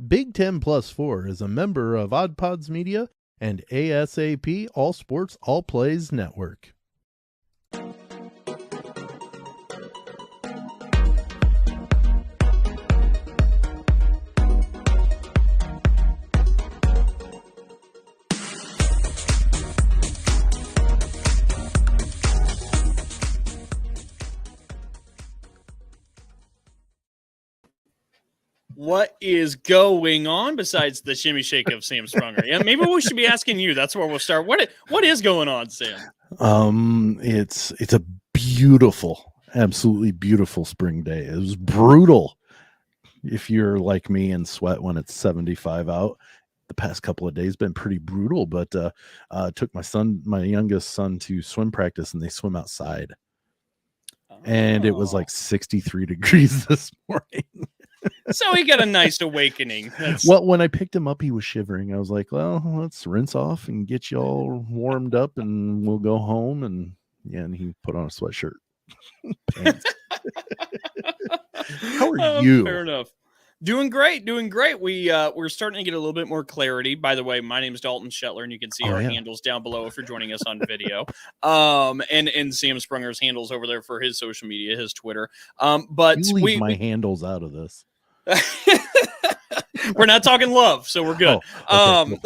Big Ten Plus 4 is a member of Odd Pods Media and ASAP All Sports All Plays Network. What is going on besides the shimmy shake of Sam Sprunger? Yeah, maybe we should be asking you. That's where we'll start. What is going on, Sam? It's a beautiful, absolutely beautiful spring day. It was brutal. If you're like me and sweat when it's 75 out, the past couple of days been pretty brutal. But took my youngest son, to swim practice, and they swim outside, and it was like 63 degrees this morning. So he got a nice awakening. Well, when I picked him up, he was shivering. I was like, well, let's rinse off and get you all warmed up and we'll go home. And he put on a sweatshirt. How are you? Fair enough. Doing great. We're starting to get a little bit more clarity. By the way, my name is Dalton Shetler, and you can see our handles down below if you're joining us on video. And Sam Sprunger's handles over there for his social media, his Twitter. But you leave my handles out of this. We're not talking love, so we're good. Cool.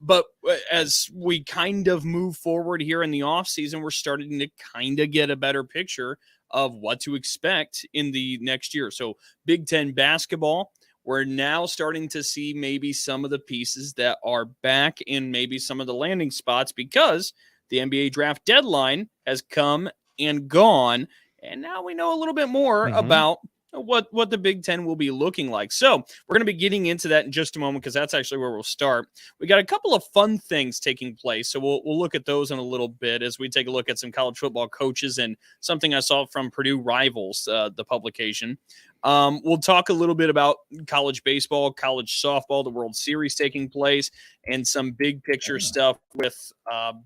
But as we kind of move forward here in the off season, we're starting to kind of get a better picture of what to expect in the next year. So Big Ten basketball, we're now starting to see maybe some of the pieces that are back in maybe some of the landing spots, because the NBA draft deadline has come and gone. And now we know a little bit more about what the Big Ten will be looking like. So we're going to be getting into that in just a moment, because that's actually where we'll start. We got a couple of fun things taking place, so we'll look at those in a little bit as we take a look at some college football coaches and something I saw from Purdue Rivals, the publication. We'll talk a little bit about college baseball, college softball, the World Series taking place, and some big picture stuff with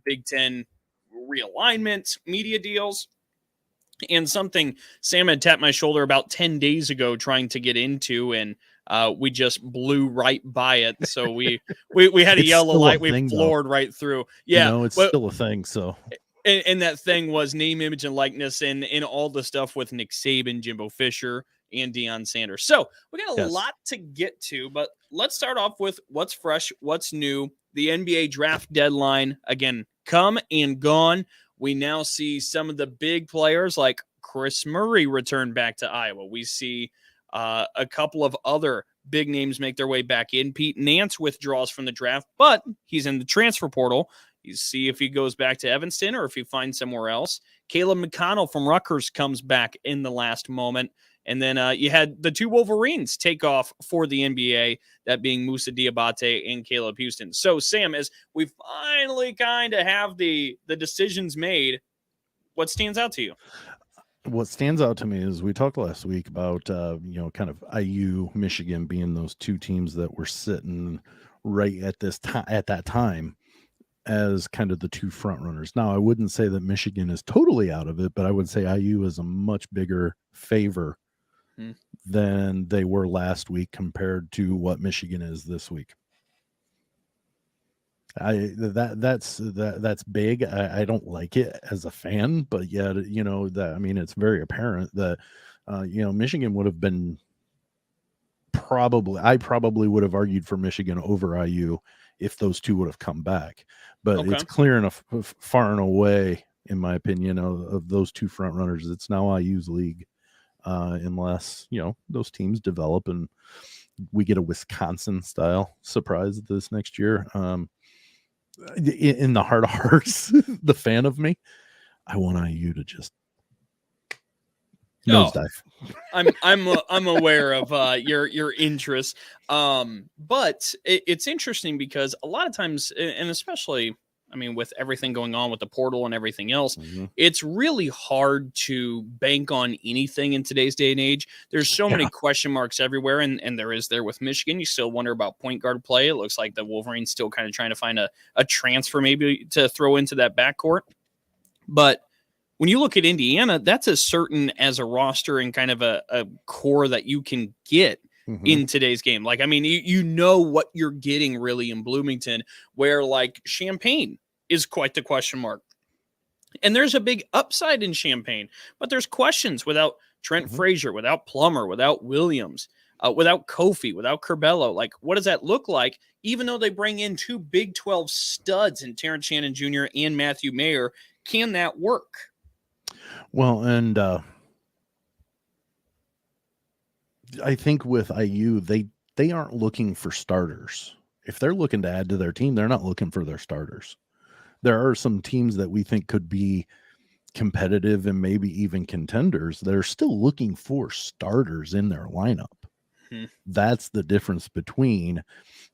Big Ten realignment, media deals. And something Sam had tapped my shoulder about 10 days ago trying to get into, and we just blew right by it. So we had a yellow light. We floored right through. Yeah, it's still a thing. So, and that thing was name, image, and likeness, and all the stuff with Nick Saban, Jimbo Fisher, and Deion Sanders. So we got a lot to get to, but let's start off with what's fresh, what's new. The NBA draft deadline, again, come and gone. We now see some of the big players like Chris Murray return back to Iowa. We see a couple of other big names make their way back in. Pete Nance withdraws from the draft, but he's in the transfer portal. You see if he goes back to Evanston or if he finds somewhere else. Caleb McConnell from Rutgers comes back in the last moment. And then you had the two Wolverines take off for the NBA, that being Moussa Diabate and Caleb Houston. So, Sam, as we finally kind of have the decisions made, what stands out to you? What stands out to me is we talked last week about, kind of IU, Michigan being those two teams that were sitting right at that time as kind of the two front runners. Now, I wouldn't say that Michigan is totally out of it, but I would say IU is a much bigger favor than they were last week compared to what Michigan is this week. That's big. I don't like it as a fan, but yet, it's very apparent that, Michigan would have been I probably would have argued for Michigan over IU if those two would have come back, but it's clear enough, far and away, in my opinion, of those two front runners. It's now IU's league. Unless, those teams develop and we get a Wisconsin style surprise this next year. In the heart of hearts, the fan of me, I want IU to just nosedive. I'm aware of your interest. But it's interesting because a lot of times, and especially, with everything going on with the portal and everything else, it's really hard to bank on anything in today's day and age. There's so many question marks everywhere, and there is there with Michigan. You still wonder about point guard play. It looks like the Wolverines still kind of trying to find a transfer maybe to throw into that backcourt. But when you look at Indiana, that's as certain as a roster and kind of a core that you can get in today's game. Like, I mean, you know what you're getting really in Bloomington, where like Champaign is quite the question mark. And there's a big upside in Champaign, but there's questions without Trent Frazier, without Plummer, without Williams, without Kofi, without Curbelo. Like, what does that look like? Even though they bring in 2 Big 12 studs in Terrence Shannon Jr. and Matthew Mayer, can that work? Well, and I think with IU, they aren't looking for starters. If they're looking to add to their team, they're not looking for their starters. There are some teams that we think could be competitive and maybe even contenders. They're still looking for starters in their lineup. That's the difference between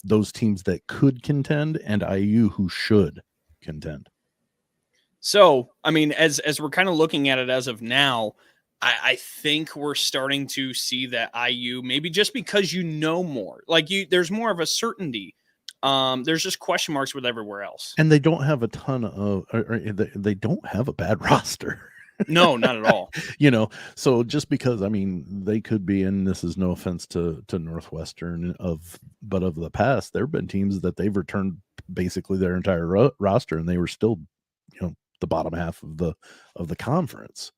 those teams that could contend and IU who should contend. So, I mean, as we're kind of looking at it as of now, I think we're starting to see that IU, maybe just because you know more, like there's more of a certainty. There's just question marks with everywhere else. And they don't have a ton of, they don't have a bad roster. No, not at all. So just because, I mean, they could be, and this is no offense to Northwestern but of the past, there have been teams that they've returned basically their entire roster, and they were still, the bottom half of the conference.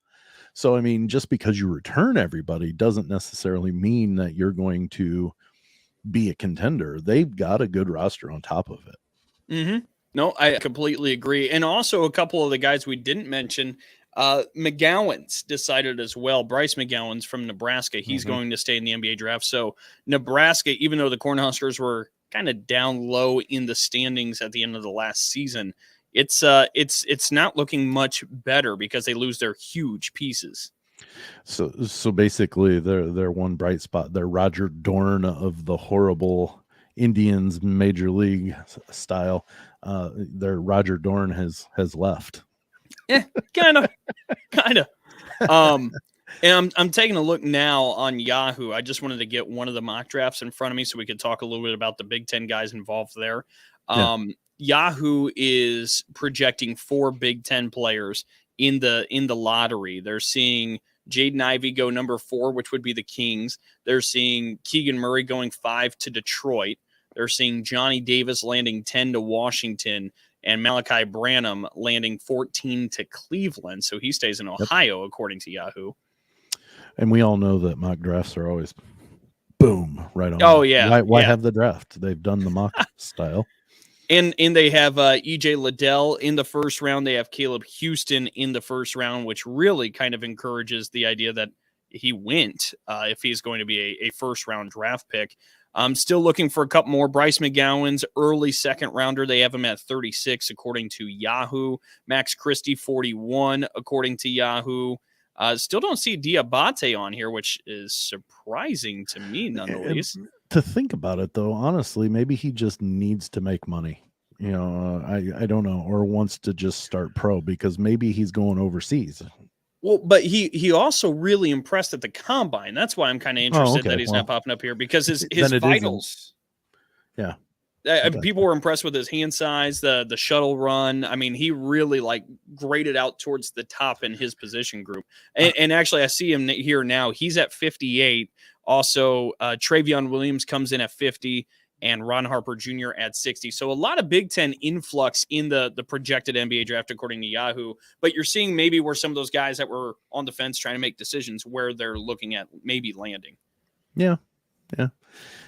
So, I mean, just because you return everybody doesn't necessarily mean that you're going to be a contender. They've got a good roster on top of it. No, I completely agree. And also a couple of the guys we didn't mention, McGowan's decided as well. Bryce McGowan's from Nebraska. He's going to stay in the NBA draft. So Nebraska, even though the Cornhuskers were kind of down low in the standings at the end of the last season, it's not looking much better because they lose their huge pieces. So basically they're one bright spot. They're Roger Dorn of the horrible Indians Major League style. Their Roger Dorn has left. Yeah, kind of. And I'm taking a look now on Yahoo. I just wanted to get one of the mock drafts in front of me so we could talk a little bit about the Big Ten guys involved there. Yahoo is projecting 4 Big Ten players in the lottery. They're seeing Jaden Ivey go number 4, which would be the Kings. They're seeing Keegan Murray going 5 to Detroit. They're seeing Johnny Davis landing 10 to Washington, and Malachi Branham landing 14 to Cleveland. So he stays in Ohio, according to Yahoo. And we all know that mock drafts are always boom, right on. Oh, yeah. Why have the draft? They've done the mock style. And they have EJ Liddell in the first round. They have Caleb Houston in the first round, which really kind of encourages the idea that he went if he's going to be a first-round draft pick. I'm still looking for a couple more. Bryce McGowan's early second-rounder. They have him at 36, according to Yahoo. Max Christie, 41, according to Yahoo. Still don't see Diabate on here, which is surprising to me, none the least. To think about it, though, honestly, maybe he just needs to make money. I don't know, or wants to just start pro because maybe he's going overseas. Well, but he also really impressed at the combine. That's why I'm kind of interested that he's not popping up here because his vitals. Yeah. People were impressed with his hand size, the shuttle run. I mean, he really graded out towards the top in his position group. And actually, I see him here now. He's at 58. Also, Travion Williams comes in at 50. And Ron Harper Jr. at 60. So a lot of Big Ten influx in the projected NBA draft, according to Yahoo. But you're seeing maybe where some of those guys that were on the fence trying to make decisions where they're looking at maybe landing. Yeah.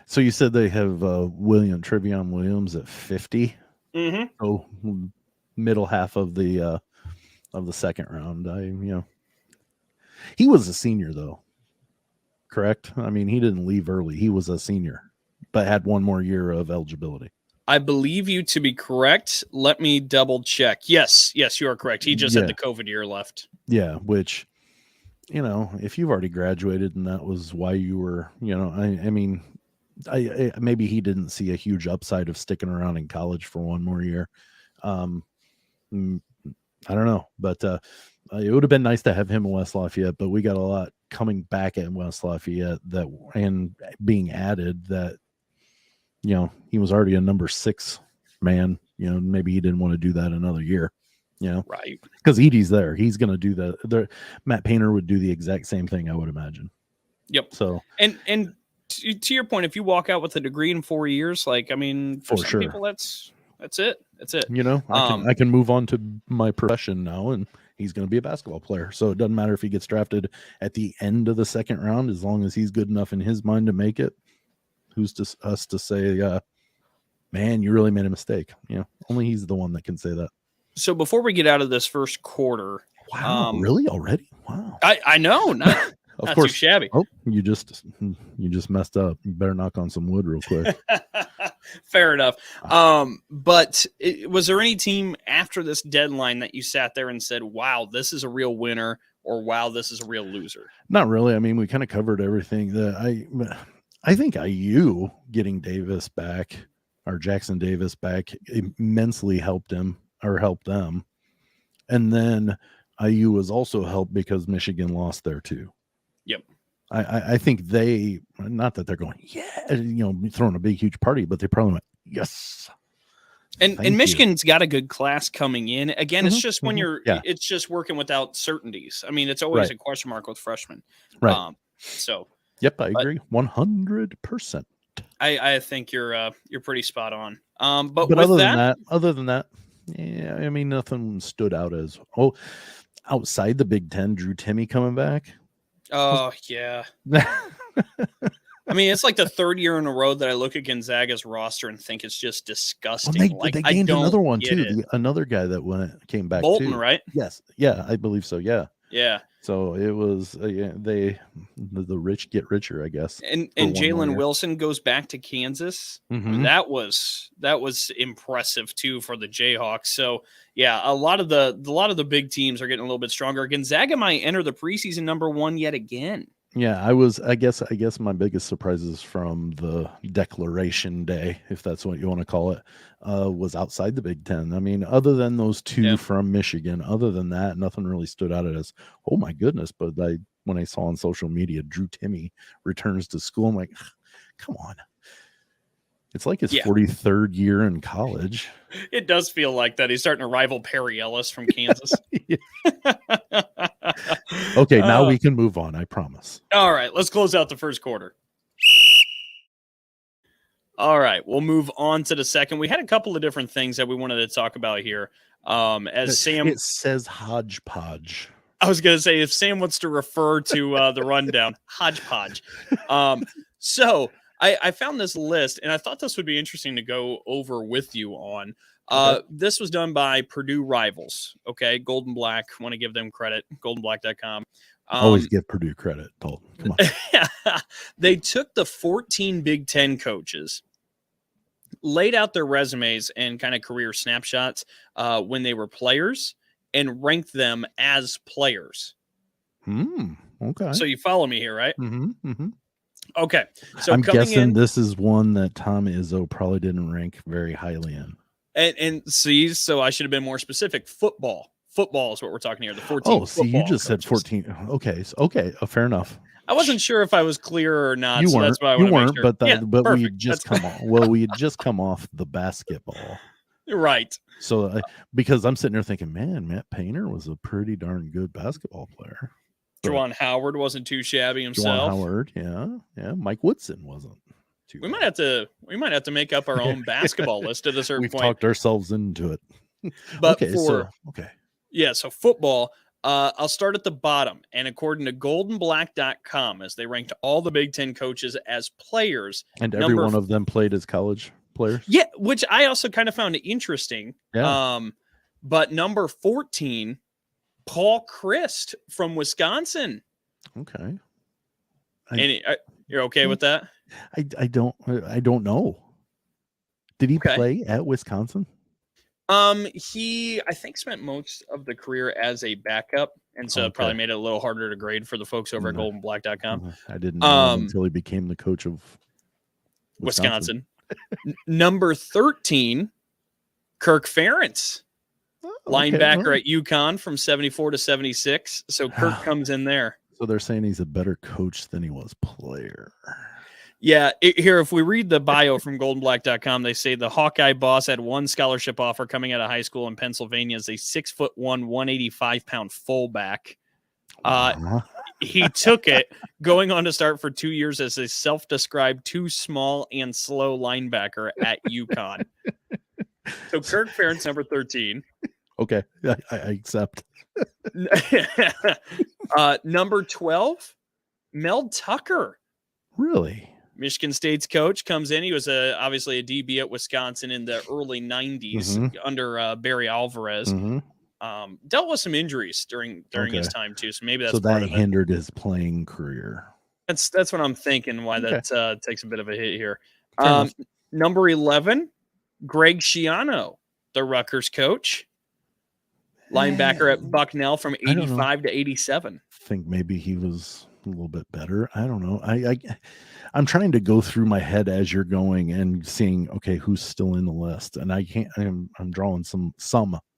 So you said they have Travion Williams at 50. So middle half of the second round. He was a senior though, correct? I mean, he didn't leave early. He was a senior, but had one more year of eligibility. I believe you to be correct. Let me double check. Yes, you are correct. He just had the COVID year left. Yeah, which, if you've already graduated and that was why you were, I mean, maybe he didn't see a huge upside of sticking around in college for one more year. I don't know, but it would have been nice to have him in West Lafayette, but we got a lot coming back at West Lafayette and being added that, he was already a number 6 man, maybe he didn't want to do that another year, right. Because Edie's there. He's going to do that. Matt Painter would do the exact same thing, I would imagine. Yep. So, and to your point, if you walk out with a degree in 4 years, like, I mean, for some sure. people, that's it. That's it. You know, I can move on to my profession now, and he's going to be a basketball player. So it doesn't matter if he gets drafted at the end of the second round, as long as he's good enough in his mind to make it. Who's us to say, man, you really made a mistake? You know, only he's the one that can say that. So before we get out of this first quarter, wow, really already? Wow, I know, not of not course. too shabby. Oh, you just messed up. You better knock on some wood real quick. Fair enough. But was there any team after this deadline that you sat there and said, wow, this is a real winner, or wow, this is a real loser? Not really. I mean, we kind of covered everything. I think IU getting Davis back, or Jackson Davis back, immensely helped them. And then IU was also helped because Michigan lost there too. Yep. I think they, not that they're going, yeah, throwing a big, huge party, but they probably went, yes. And Michigan's got a good class coming in. Again, it's just when it's just working without certainties. I mean, it's always a question mark with freshmen. Right. So. Yep, I agree. 100%. I think you're pretty spot on. But other than that, yeah, I mean, nothing stood out as, outside the Big Ten, Drew Timme coming back. Oh, yeah. I mean, it's like the third year in a row that I look at Gonzaga's roster and think it's just disgusting. They gained another one, too. Another guy that came back, Bolton, too. right? Yes. Yeah, I believe so. Yeah. Yeah. So it was the rich get richer, I guess. And Jalen Wilson goes back to Kansas. Mm-hmm. That was impressive too for the Jayhawks. So yeah, a lot of the big teams are getting a little bit stronger. Gonzaga might enter the preseason number 1 yet again. Yeah, I guess my biggest surprises from the declaration day, if that's what you want to call it, was outside the Big Ten. I mean, other than those two from Michigan, other than that, nothing really stood out as, oh my goodness. But when I saw on social media, Drew Timme returns to school, I'm like, come on. It's like his 43rd year in college. It does feel like that. He's starting to rival Perry Ellis from Kansas. Okay, now we can move on, I promise. All right, let's close out the first quarter. All right, we'll move on to the second. We had a couple of different things that we wanted to talk about here. It says hodgepodge. I was going to say, if Sam wants to refer to the rundown, hodgepodge. So I found this list, and I thought this would be interesting to go over with you on. This was done by Purdue Rivals. Okay, Golden Black. Want to give them credit. GoldenBlack.com. Always give Purdue credit, Dalton. Come on. They took the 14 Big Ten coaches, laid out their resumes and kind of career snapshots when they were players, and ranked them as players. Okay. So you follow me here, right? Mm-hmm. Mm-hmm. Okay. So I'm guessing this is one that Tom Izzo probably didn't rank very highly in. And see, so I should have been more specific. Football is what we're talking here. The 14. Oh, see, you just said 14. Okay. Fair enough. I wasn't sure if I was clear or not. You so weren't. That's why I you weren't. sure. But we had just come off. Well, we had just come off the basketball. Right. So because I'm sitting there thinking, man, Matt Painter was a pretty darn good basketball player. Juwan Howard wasn't too shabby himself. Juwan Howard, yeah. Mike Woodson wasn't. We might have to make up our own basketball list at a certain point. We've talked ourselves into it. But so football. I'll start at the bottom, and according to GoldenBlack.com, as they ranked all the Big Ten coaches as players, and every one of them played as college players. Yeah, which I also kind of found interesting. Yeah. But number 14, Paul Christ from Wisconsin. Okay. You're okay with that? I don't know. Did he play at Wisconsin? He I think spent most of the career as a backup, and so it probably made it a little harder to grade for the folks over at GoldenBlack.com. I didn't know until he became the coach of Wisconsin. Number 13, Kirk Ferentz, linebacker at UConn from 74 to 76. So Kirk comes in there. So they're saying he's a better coach than he was player. Yeah, here, if we read the bio from GoldenBlack.com, they say the Hawkeye boss had one scholarship offer coming out of high school in Pennsylvania as a 6'1", 185-pound fullback. he took it, going on to start for 2 years as a self-described too small and slow linebacker at UConn. So Kirk Ferentz, number 13. Okay, I accept. Number 12, Mel Tucker. Really? Michigan State's coach comes in. He was obviously a DB at Wisconsin in the early 90s under Barry Alvarez. Dealt with some injuries during his time too, so maybe that's part of it. Hindered his playing career. That's what I'm thinking. Why that takes a bit of a hit here. Number 11, Greg Schiano, the Rutgers coach, linebacker at Bucknell from 85 to 87. I think maybe he was a little bit better. I don't know. I'm trying to go through my head as you're going and seeing, okay, who's still in the list, and I can't. I'm drawing some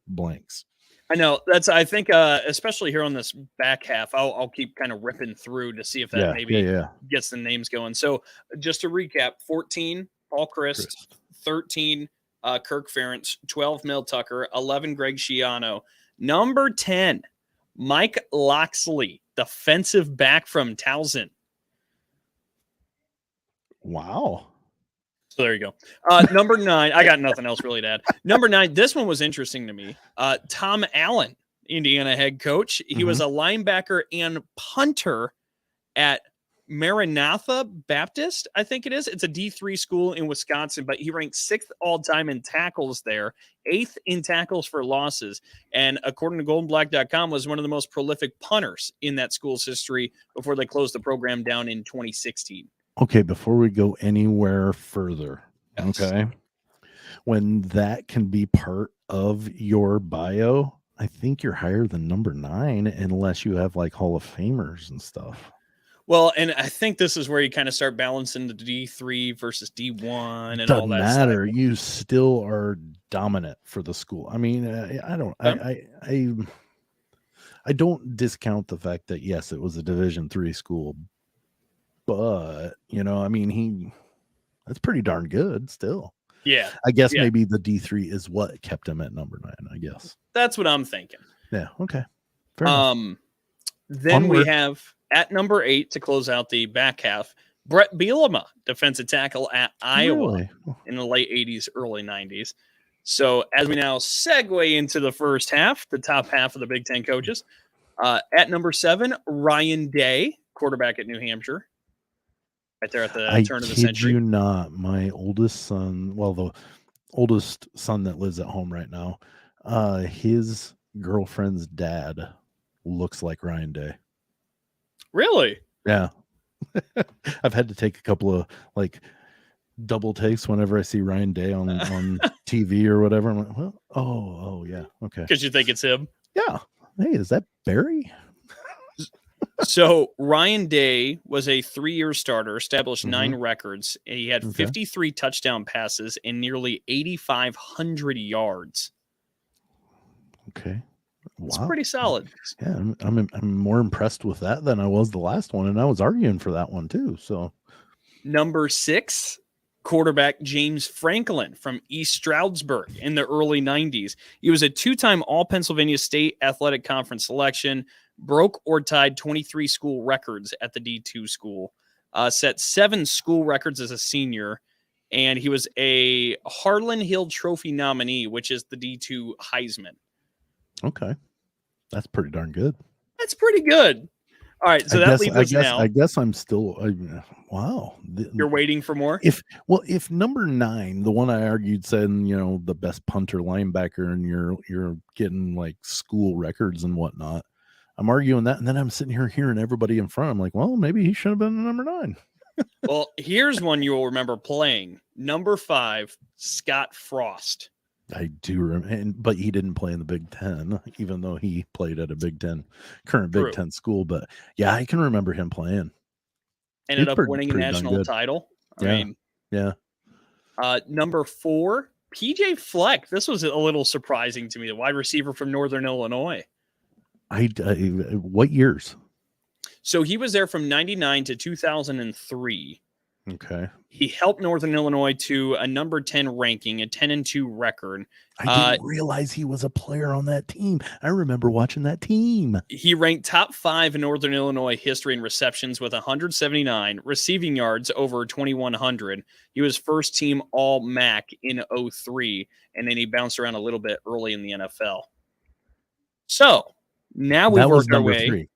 blanks. I know I think, especially here on this back half, I'll keep kind of ripping through to see if that gets the names going. So just to recap: 14, Paul Christ. 13, Kirk Ferentz. 12, Mel Tucker. 11, Greg Schiano. Number 10, Mike Loxley, defensive back from Towson. Wow. So there you go. Number 9, I got nothing else really to add. Number 9, this one was interesting to me. Tom Allen, Indiana head coach. He was a linebacker and punter at Maranatha Baptist, I think it is. It's a D3 school in Wisconsin, but he ranked 6th all-time in tackles there, 8th in tackles for losses, and according to goldenblack.com, was one of the most prolific punters in that school's history before they closed the program down in 2016. Okay, before we go anywhere further, okay, when that can be part of your bio, I think you're higher than number 9 unless you have like Hall of Famers and stuff. Well, and I think this is where you kind of start balancing the D3 versus D1 and Doesn't all that matter. stuff. You still are dominant for the school. I mean, I don't discount the fact that yes, it was a Division III school, but I mean, that's pretty darn good still. Yeah. I guess maybe the D3 is what kept him at number 9, I guess. That's what I'm thinking. Yeah. Okay. Fair enough. Then we have at number 8 to close out the back half, Brett Bielema, defensive tackle at Iowa in the late 80s, early 90s. So as we now segue into the first half, the top half of the Big Ten coaches, at number 7, Ryan Day, quarterback at New Hampshire. Right there at the turn of the century. I kid you not, my oldest son, the oldest son that lives at home right now, his girlfriend's dad looks like Ryan Day. Really? Yeah. I've had to take a couple of like double takes whenever I see Ryan Day on TV or whatever. I'm like, well, oh yeah, okay. Because you think it's him? Yeah. Hey, is that Barry? So Ryan Day was a 3-year starter, established 9 records. He had 53 touchdown passes and nearly 8,500 yards. Okay. Wow. It's pretty solid. Yeah, I'm more impressed with that than I was the last one, and I was arguing for that one too. So, number 6, quarterback James Franklin from East Stroudsburg in the early 90s. He was a 2-time All-Pennsylvania State Athletic Conference selection, broke or tied 23 school records at the D2 school, set 7 school records as a senior, and he was a Harlan Hill Trophy nominee, which is the D2 Heisman. Okay. That's pretty darn good. That's pretty good. All right, so that leaves us now. I guess I'm still wow. You're waiting for more? If number 9, the one I argued said, the best punter linebacker, and you're getting like school records and whatnot, I'm arguing that, and then I'm sitting here hearing everybody in front. I'm like, well, maybe he should have been number 9. Well, here's one you'll remember playing. Number 5, Scott Frost. I do remember, but he didn't play in the Big Ten, even though he played at a current Big Ten school. But yeah, I can remember him playing. Ended up winning a national title. I mean, number 4, PJ Fleck. This was a little surprising to me. The wide receiver from Northern Illinois. What years? So he was there from 99 to 2003. Okay. He helped Northern Illinois to a number 10 ranking, a 10-2 record. I didn't realize he was a player on that team. I remember watching that team. He ranked top 5 in Northern Illinois history in receptions with 179, receiving yards over 2,100. He was first team All MAC in 03, and then he bounced around a little bit early in the NFL. So now we've That was worked our number way. 3.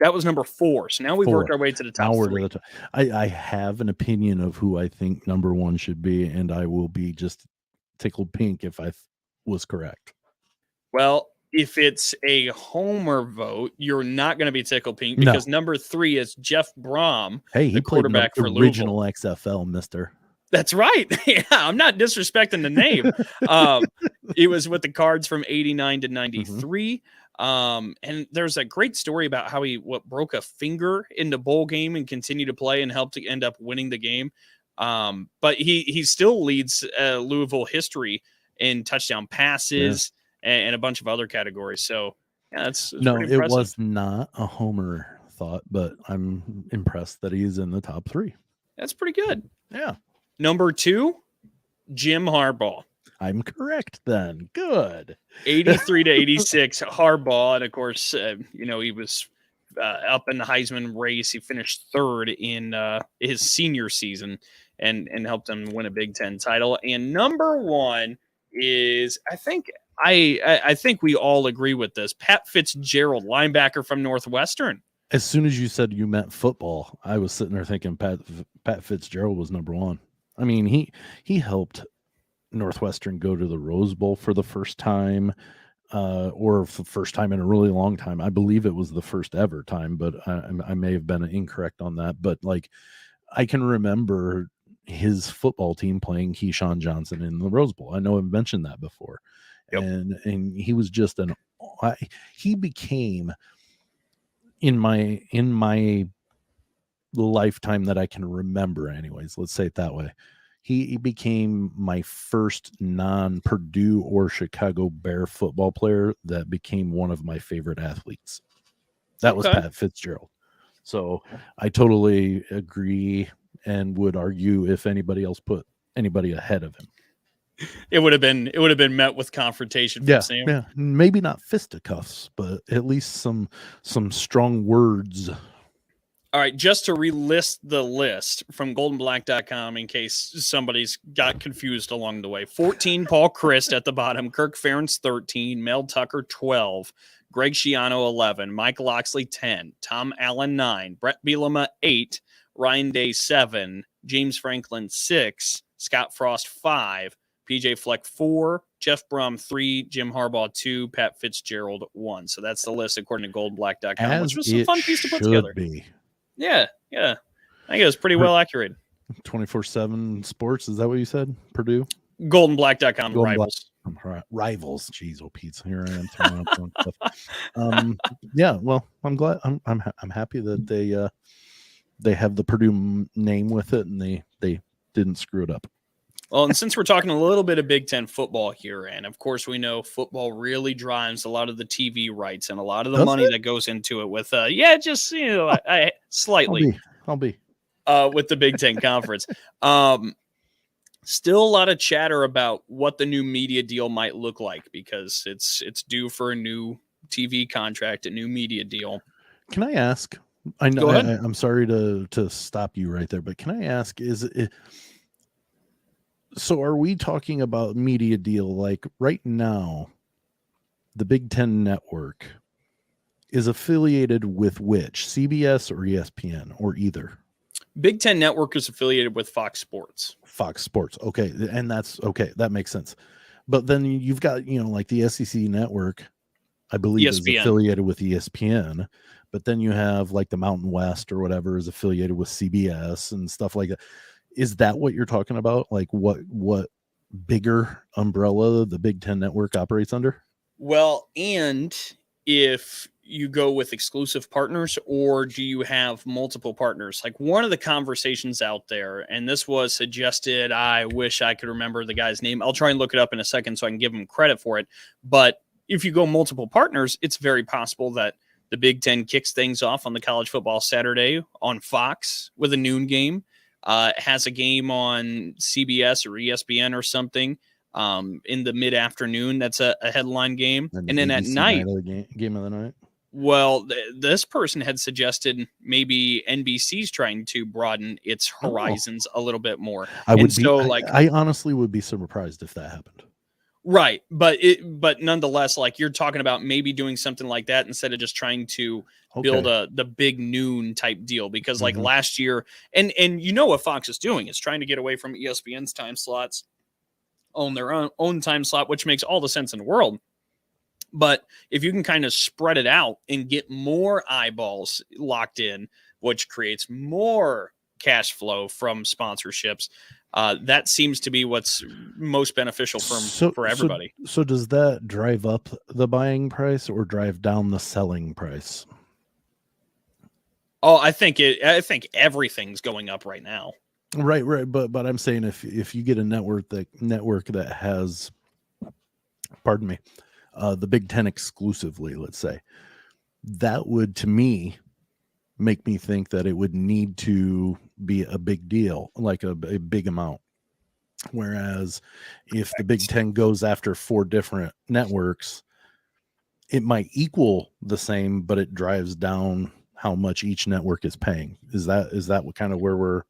That was number 4. So now we've 4. worked our way to the top Now we're 3. to the top. I have an opinion of who I think number 1 should be, and I will be just tickled pink if I was correct. Well, if it's a homer vote, you're not going to be tickled pink because number 3 is Jeff Brahm, Hey, he the quarterback played for in the original Louisville. XFL, mister. That's right. Yeah, I'm not disrespecting the name. He was with the Cards from 89 to 93. And there's a great story about how he broke a finger in the bowl game and continued to play and helped to end up winning the game. But he still leads Louisville history in touchdown passes and a bunch of other categories. So yeah, that's No, pretty it impressive. was not a homer thought, but I'm impressed that he's in the top 3. That's pretty good. Yeah. Number 2, Jim Harbaugh. I'm correct then. Good. 83 to 86, Harbaugh. And of course, he was up in the Heisman race. He finished 3rd in his senior season and helped him win a Big Ten title. And number 1 is, I think we all agree with this, Pat Fitzgerald, linebacker from Northwestern. As soon as you said you meant football, I was sitting there thinking Pat Fitzgerald was number 1. I mean, he helped Northwestern go to the Rose Bowl for the first time, or for the first time in a really long time. I believe it was the first ever time, but I may have been incorrect on that. But like, I can remember his football team playing Keyshawn Johnson in the Rose Bowl. I know I've mentioned that before. Yep. And he was just he became in my lifetime that I can remember anyways, let's say it that way, he became my first non-Purdue or Chicago Bear football player that became one of my favorite athletes. That was Pat Fitzgerald. So I totally agree and would argue if anybody else put anybody ahead of him, it would have been met with confrontation from Sam. Yeah, maybe not fisticuffs, but at least some strong words. All right, just to relist the list from goldenblack.com in case somebody's got confused along the way. 14, Paul Christ at the bottom. Kirk Ferentz, 13. Mel Tucker, 12. Greg Schiano, 11. Mike Loxley, 10. Tom Allen, 9. Brett Bielema, 8. Ryan Day, 7. James Franklin, 6. Scott Frost, 5. PJ Fleck, 4. Jeff Brahm, 3. Jim Harbaugh, 2. Pat Fitzgerald, 1. So that's the list according to goldenblack.com, which was a fun piece to put together. Yeah. I think it was pretty well accurate. 24/7 Sports, is that what you said? Purdue? Goldenblack.com, Rivals. Rivals. Jeez, oh Pete, here I am throwing up stuff. Yeah, well, I'm glad. I'm happy that they have the Purdue name with it, and they didn't screw it up. Well, and since we're talking a little bit of Big Ten football here, and of course we know football really drives a lot of the TV rights and a lot of the money that goes into it with, slightly. I'll be. With the Big Ten Conference. Still a lot of chatter about what the new media deal might look like because it's due for a new TV contract, a new media deal. Can I ask? I know I'm sorry to stop you right there, but can I ask, so are we talking about media deal like right now, the Big Ten Network is affiliated with which? CBS or ESPN or either? Big Ten Network is affiliated with Fox Sports. Fox Sports. Okay. And that's okay. That makes sense. But then you've got, like the SEC Network, I believe ESPN. Is affiliated with ESPN. But then you have like the Mountain West or whatever is affiliated with CBS and stuff like that. Is that what you're talking about? Like what bigger umbrella the Big Ten Network operates under? Well, and if you go with exclusive partners or do you have multiple partners? Like one of the conversations out there, and this was suggested, I wish I could remember the guy's name. I'll try and look it up in a second so I can give him credit for it. But if you go multiple partners, it's very possible that the Big Ten kicks things off on the college football Saturday on Fox with a noon game. has a game on CBS or ESPN or something in the mid-afternoon. That's a headline game. And then at night, game of the night. Well, this person had suggested maybe NBC's trying to broaden its horizons a little bit more. I honestly would be surprised if that happened. Right. But nonetheless, like you're talking about maybe doing something like that instead of just trying to build the big noon type deal, because like last year, and you know what Fox is doing is trying to get away from ESPN's time slots, own their own time slot, which makes all the sense in the world. But if you can kind of spread it out and get more eyeballs locked in, which creates more cash flow from sponsorships, that seems to be what's most beneficial for everybody. So does that drive up the buying price or drive down the selling price? Oh, I think everything's going up right now. Right. But I'm saying if you get a network that has, pardon me, the Big Ten exclusively, let's say, that would, to me, make me think that it would need to be a big deal, like a big amount. Whereas if the Big Ten goes after 4 different networks, it might equal the same, but it drives down how much each network is paying. Is that what kind of where we're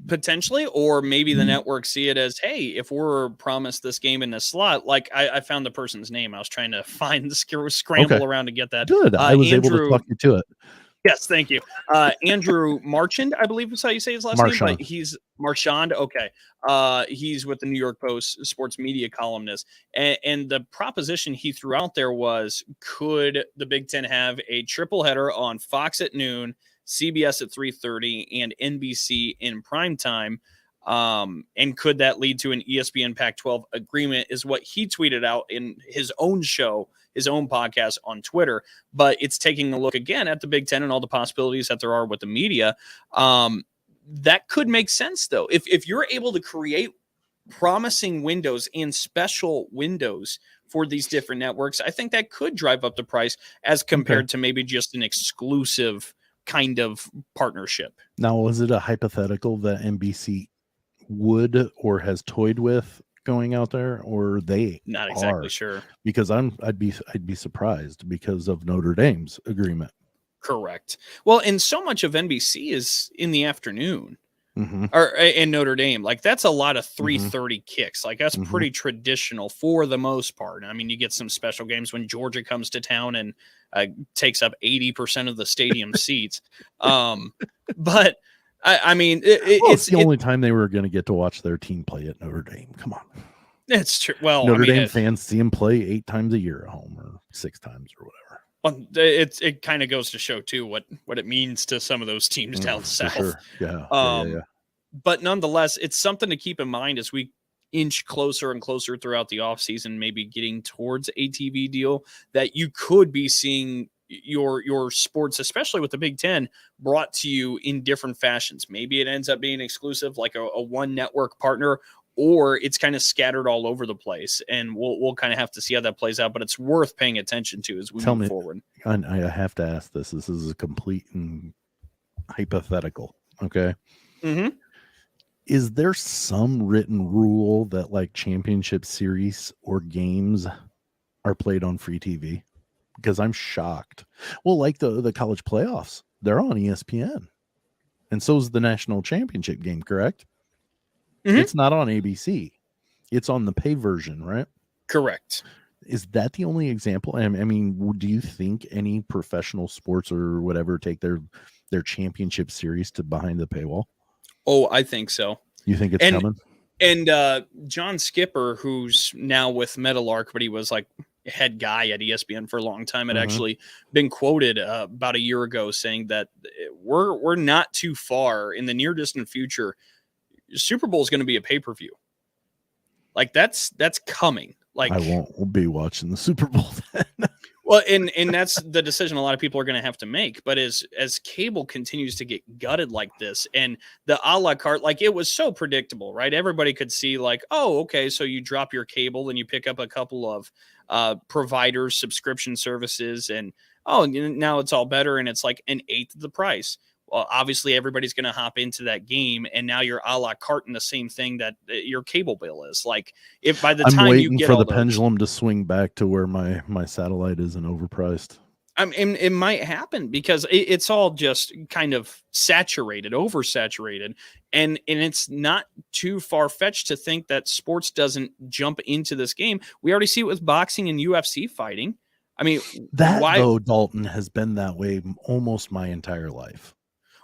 potentially? Or maybe the network see it as, hey, if we're promised this game in this slot, like I found the person's name. I was trying to find the scramble around to get that. Good. I was able to talk you to it. Yes, thank you. Andrew Marchand, I believe is how you say his last name, but he's Marchand. Okay. He's with the New York Post sports media columnist. And the proposition he threw out there was, could the Big Ten have a triple header on Fox at noon, CBS at 3:30, and NBC in prime time? And could that lead to an ESPN Pac-12 agreement, is what he tweeted out in his own show, his own podcast on Twitter. But it's taking a look again at the Big Ten and all the possibilities that there are with the media. That could make sense, though. If you're able to create promising windows and special windows for these different networks, I think that could drive up the price as compared to maybe just an exclusive kind of partnership. Now, was it a hypothetical that NBC would or has toyed with going out there, or they not exactly sure? Because I'd be surprised because of Notre Dame's agreement. Correct. Well, and so much of NBC is in the afternoon, or in Notre Dame. Like that's a lot of 3:30 kicks. Like that's pretty traditional for the most part. I mean, you get some special games when Georgia comes to town and takes up 80% of the stadium seats. But I mean, it's the only time they were going to get to watch their team play at Notre Dame. Come on. It's true. Well, Notre Dame fans see them play 8 times a year at home, or 6 times, or whatever. Well, it kind of goes to show too what it means to some of those teams down south. Sure. Yeah. But nonetheless, it's something to keep in mind as we inch closer and closer throughout the offseason, maybe getting towards a TV deal, that you could be seeing your sports, especially with the Big Ten, brought to you in different fashions. Maybe it ends up being exclusive, like a one network partner, or it's kind of scattered all over the place. And we'll kind of have to see how that plays out, but it's worth paying attention to as we move forward. I have to ask this. This is a complete and hypothetical. Okay. Is there some written rule that like championship series or games are played on free TV? Because I'm shocked. Well, like the college playoffs, they're on ESPN. And so is the national championship game, correct? It's not on ABC. It's on the pay version, right? Correct. Is that the only example? I mean, do you think any professional sports or whatever take their championship series to behind the paywall? Oh, I think so. You think it's coming? And John Skipper, who's now with Metalark, but he was like head guy at ESPN for a long time, had actually been quoted about a year ago saying that we're not too far in the near distant future. Super Bowl is going to be a pay-per-view. Like that's coming. Like I won't be watching the Super Bowl then. Well, and that's the decision a lot of people are going to have to make. But as cable continues to get gutted like this, and the a la carte, like it was so predictable, right? Everybody could see like, oh, okay, so you drop your cable and you pick up a couple of providers, subscription services, and now it's all better, and it's like an eighth of the price. well, obviously everybody's going to hop into that game, and now you're a la carte in the same thing that your cable bill is. Like, if by the I'm time you waiting get for all the those, pendulum to swing back to where my satellite isn't overpriced. I mean, it might happen because it's all just kind of oversaturated, and it's not too far fetched to think that sports doesn't jump into this game. We already see it with boxing and UFC fighting. I mean, That why? though, Dalton, has been that way almost my entire life.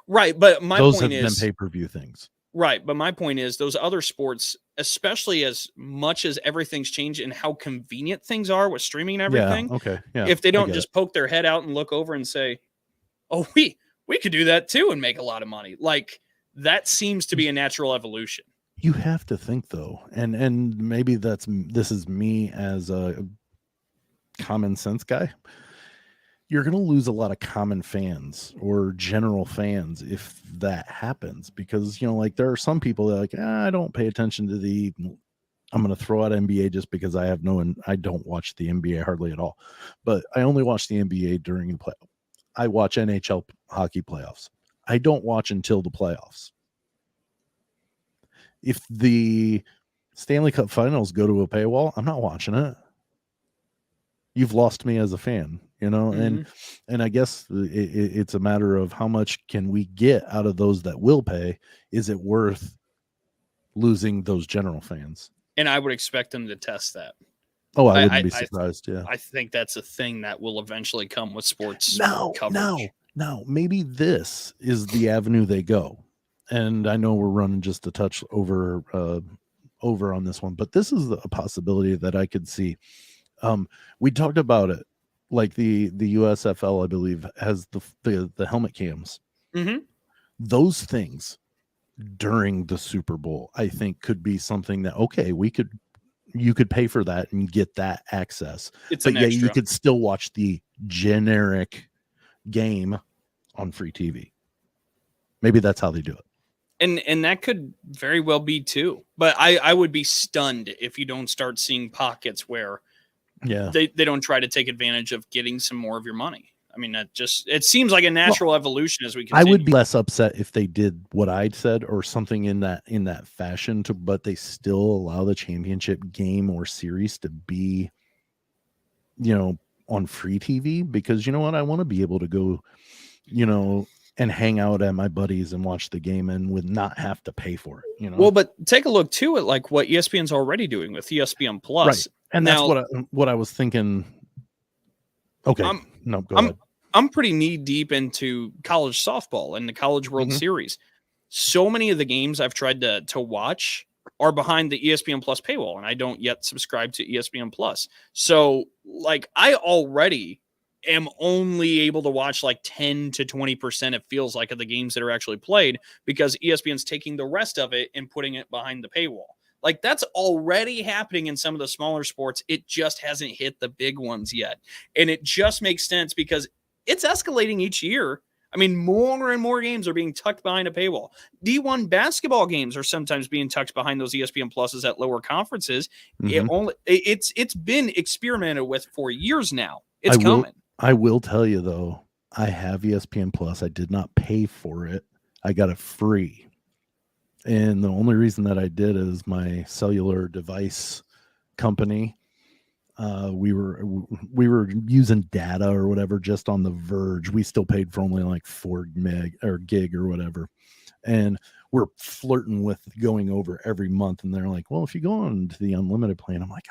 Right, but my Those point have been is, pay-per-view things. right, but my point is those other sports, especially as much as everything's changed and how convenient things are with streaming and Yeah. everything, Okay. Yeah. if they I don't get it. just poke their head out and look over and say, "Oh, we could do that too and make a lot of money," like that seems to be a natural evolution. You have to think though, and maybe this is me as a common sense guy. You're going to lose a lot of common fans or general fans if that happens, because like there are some people that are like, I don't pay attention to I'm going to throw out NBA just because I don't watch the NBA hardly at all, but I only watch the NBA during the play. I watch NHL hockey playoffs. I don't watch until the playoffs. If the Stanley Cup Finals go to a paywall, I'm not watching it. You've lost me as a fan, and I guess it's a matter of how much can we get out of those that will pay. Is it worth losing those general fans? And I would expect them to test that. Oh, I wouldn't be surprised. Yeah, I think that's a thing that will eventually come with sports coverage. No, maybe this is the avenue they go. And I know we're running just a touch over on this one, but this is a possibility that I could see. We talked about it, like the USFL, I believe, has the helmet cams. Mm-hmm. Those things during the Super Bowl, I think, could be something that you could pay for that and get that access. But yeah, you could still watch the generic game on free TV. Maybe that's how they do it. And that could very well be too. But I would be stunned if you don't start seeing pockets where they don't try to take advantage of getting some more of your money. I mean, it seems like a natural evolution as we continue. I would be less upset if they did what I'd said or something in that fashion, but they still allow the championship game or series to be, on free TV, because you know what? I want to be able to go, and hang out at my buddies and watch the game and would not have to pay for it. Well, but take a look too at like what ESPN's already doing with ESPN Plus. Right. And now, that's what I was thinking. Okay. No, go ahead. I'm pretty knee deep into college softball and the College World Series. So many of the games I've tried to watch are behind the ESPN Plus paywall, and I don't yet subscribe to ESPN Plus. So like I already am only able to watch like 10 to 20%, it feels like, of the games that are actually played, because ESPN's taking the rest of it and putting it behind the paywall. Like that's already happening in some of the smaller sports. It just hasn't hit the big ones yet. And it just makes sense because it's escalating each year. I mean, more and more games are being tucked behind a paywall. D1 basketball games are sometimes being tucked behind those ESPN Pluses at lower conferences. It's been experimented with for years now. It's coming. I will tell you though, I have ESPN Plus. I did not pay for it. I got it free. And the only reason that I did is my cellular device company. We were using data or whatever just on the verge. We still paid for only like 4 meg or gig or whatever. And we're flirting with going over every month. And they're like, well, if you go on to the unlimited plan, I'm like,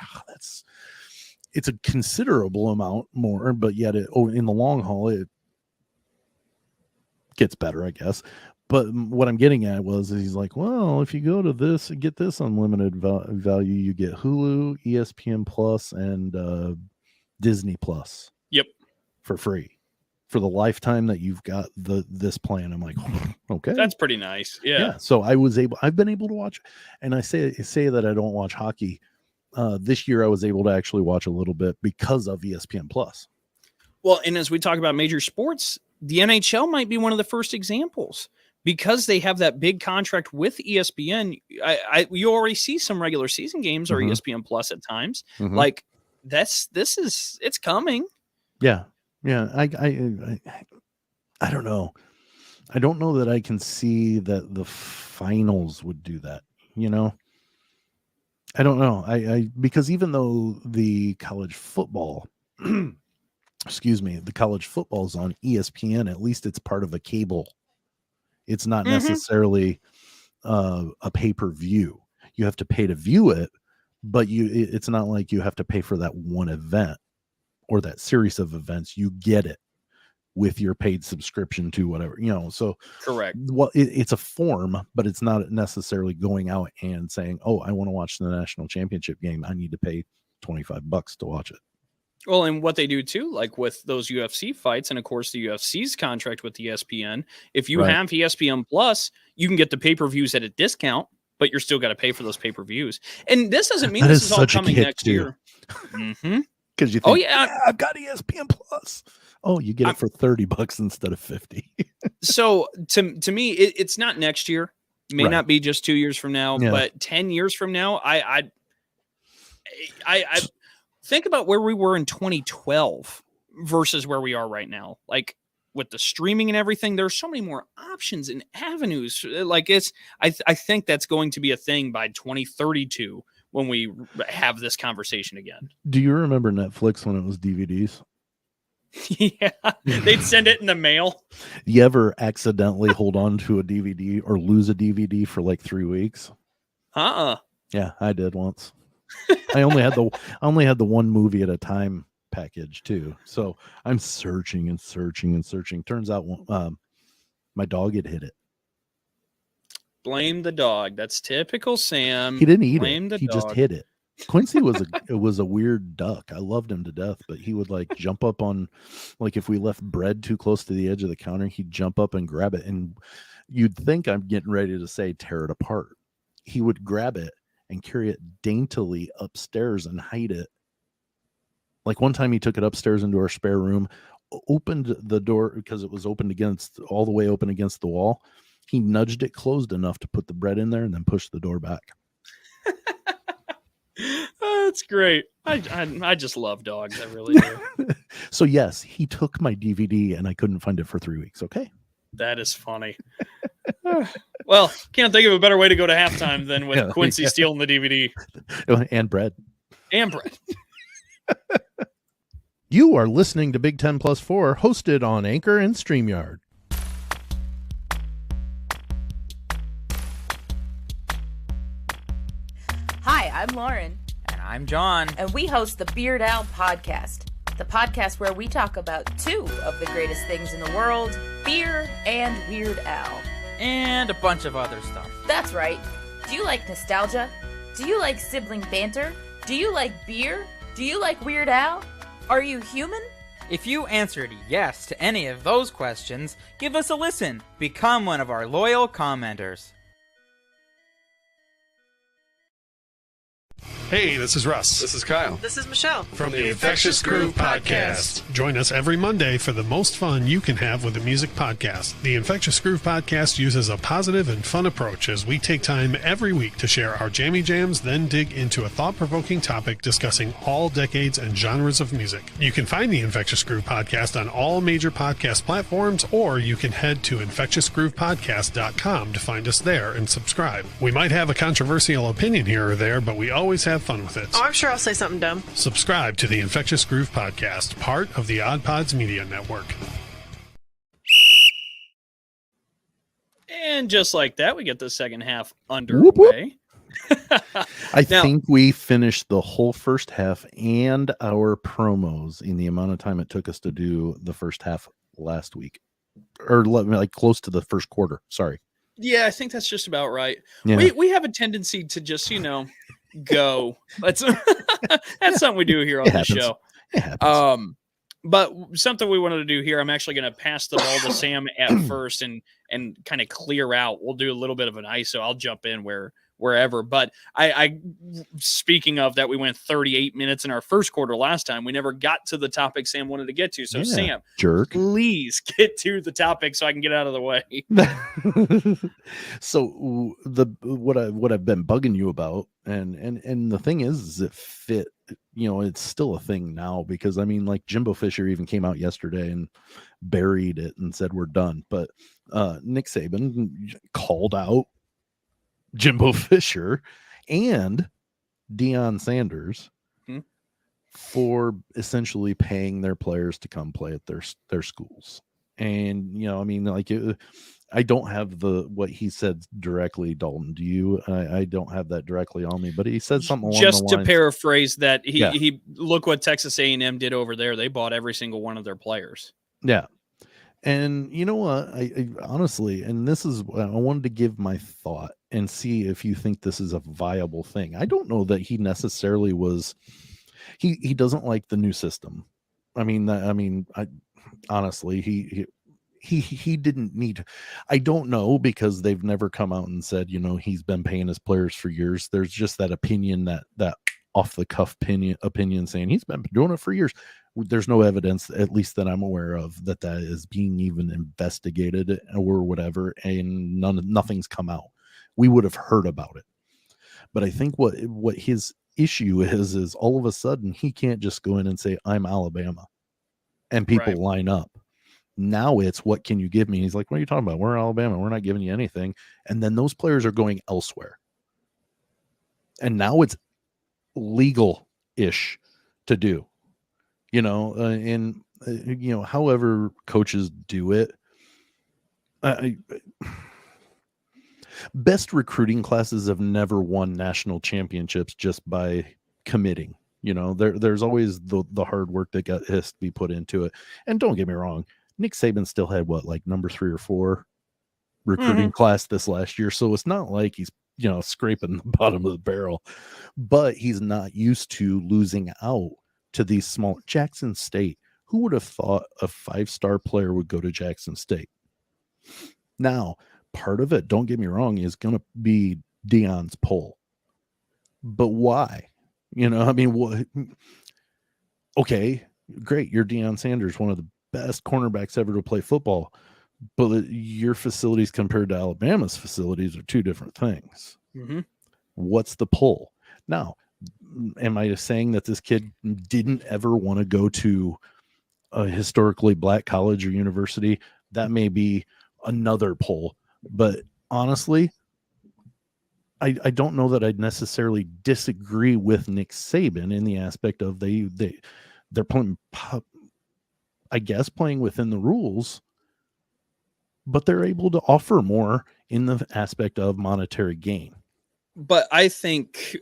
it's a considerable amount more, but yet in the long haul, it gets better, I guess. But what I'm getting at was, he's like, well, if you go to this and get this unlimited value, you get Hulu, ESPN Plus, and Disney Plus. Yep. For free for the lifetime that you've got this plan. I'm like, okay, that's pretty nice. Yeah. So I've been able to watch, and I say that I don't watch hockey. This year I was able to actually watch a little bit because of ESPN Plus. Well, and as we talk about major sports, the NHL might be one of the first examples. Because they have that big contract with ESPN, you already see some regular season games or ESPN Plus at times. Like it's coming. Yeah. I don't know. I don't know that I can see that the finals would do that. I don't know. I because even though the college football, excuse me, the college football's on ESPN, at least it's part of a cable. It's not necessarily a pay-per-view. You have to pay to view it, but it's not like you have to pay for that one event or that series of events. You get it with your paid subscription to whatever, so Correct. Well, it's a form, but it's not necessarily going out and saying, oh, I want to watch the national championship game, I need to pay $25 to watch it. Well, and what they do too, like with those UFC fights, and of course the UFC's contract with ESPN, if you have ESPN Plus, you can get the pay-per-views at a discount, but you're still got to pay for those pay-per-views. And this doesn't mean this is all coming next year. Because you think, I've got ESPN Plus. Oh, you get it for $30 instead of $50. So to me, it's not next year. It may not be just 2 years from now, but 10 years from now, I think about where we were in 2012 versus where we are right now. Like with the streaming and everything, there's so many more options and avenues. Like I think that's going to be a thing by 2032 when we have this conversation again. Do you remember Netflix when it was DVDs? Yeah, they'd send it in the mail. You ever accidentally hold on to a DVD or lose a DVD for like 3 weeks? Yeah, I did once. I only had the one movie at a time package too. So I'm searching and searching and searching. Turns out my dog had hit it. Blame the dog. That's typical Sam. He didn't eat it. He just hit it. Quincy was a weird duck. I loved him to death, but he would like jump up on, like if we left bread too close to the edge of the counter, he'd jump up and grab it. And you'd think I'm getting ready to say tear it apart. He would grab it and carry it daintily upstairs and hide it. Like one time he took it upstairs into our spare room, opened the door because it was opened all the way open against the wall. He nudged it closed enough to put the bread in there and then pushed the door back. That's great. I just love dogs. I really do. So yes, he took my DVD and I couldn't find it for 3 weeks. Okay. That is funny. Well, can't think of a better way to go to halftime than with Quincy stealing the DVD. And bread. And bread. You are listening to Big 10 Plus 4, hosted on Anchor and StreamYard. Hi, I'm Lauren. And I'm John. And we host the Beard Owl Podcast, the podcast where we talk about two of the greatest things in the world, beer and Weird Al. And a bunch of other stuff. That's right. Do you like nostalgia? Do you like sibling banter? Do you like beer? Do you like Weird Al? Are you human? If you answered yes to any of those questions, give us a listen. Become one of our loyal commenters. Hey, this is Russ. This is Kyle. This is Michelle. From the Infectious Groove Podcast. Join us every Monday for the most fun you can have with a music podcast. The Infectious Groove Podcast uses a positive and fun approach as we take time every week to share our jammy jams, then dig into a thought-provoking topic discussing all decades and genres of music. You can find the Infectious Groove Podcast on all major podcast platforms, or you can head to infectiousgroovepodcast.com to find us there and subscribe. We might have a controversial opinion here or there, but we always have fun with it. Oh, I'm sure I'll say something dumb. Subscribe to the Infectious Groove Podcast, part of the Odd Pods Media Network. And just like that, we get the second half underway. I think we finished the whole first half and our promos in the amount of time it took us to do the first half last week, or like close to the first quarter. Sorry. Yeah, I think that's just about right. Yeah. We have a tendency to just, go. That's something we do here on the show. It happens. But something we wanted to do here, I'm actually going to pass the ball to Sam at first and kind of clear out. We'll do a little bit of an ISO. I'll jump in wherever. But I speaking of that, we went 38 minutes in our first quarter last time. We never got to the topic Sam wanted to get to. So Sam, jerk, please get to the topic so I can get out of the way. So what I've been bugging you about, and the thing is it fit. It's still a thing now because I mean, like Jimbo Fisher even came out yesterday and buried it and said we're done. But Nick Saban called out Jimbo Fisher and Deion Sanders for essentially paying their players to come play at their schools. And, you know, I mean, like, I don't have what he said directly, Dalton. Do you? I don't have that directly on me, but he said something along just the to lines, paraphrase that. He look what Texas A&M did over there. They bought every single one of their players. Yeah. And you know what? I honestly, and this is, I wanted to give my thought and see if you think this is a viable thing. I don't know that he necessarily was. He doesn't like the new system. I honestly, he didn't need. I don't know, because they've never come out and said, you know, he's been paying his players for years. There's just that opinion, that off the cuff opinion saying he's been doing it for years. There's no evidence, at least that I'm aware of, that is being even investigated or whatever, and nothing's come out. We would have heard about it. But I think what his issue is all of a sudden he can't just go in and say, I'm Alabama, and people line up. Now it's, what can you give me? He's like, what are you talking about? We're Alabama. We're not giving you anything. And then those players are going elsewhere. And now it's legal-ish to do, you know, and, you know, however coaches do it. Best recruiting classes have never won national championships just by committing. You know, there's always the hard work that has to be put into it. And don't get me wrong, Nick Saban still had number 3 or 4 recruiting class this last year. So it's not like he's, you know, scraping the bottom of the barrel, but he's not used to losing out to these small. Jackson State. Who would have thought a 5-star player would go to Jackson State? Now, part of it, don't get me wrong, is going to be Deion's pull. But why? You know, I mean, what? Okay, great. You're Deion Sanders, one of the best cornerbacks ever to play football. But your facilities compared to Alabama's facilities are two different things. What's the pull? Now, am I saying that this kid didn't ever want to go to a historically black college or university? That may be another pull. But honestly, I don't know that I'd necessarily disagree with Nick Saban in the aspect of they're playing, I guess, playing within the rules, but they're able to offer more in the aspect of monetary gain. But I think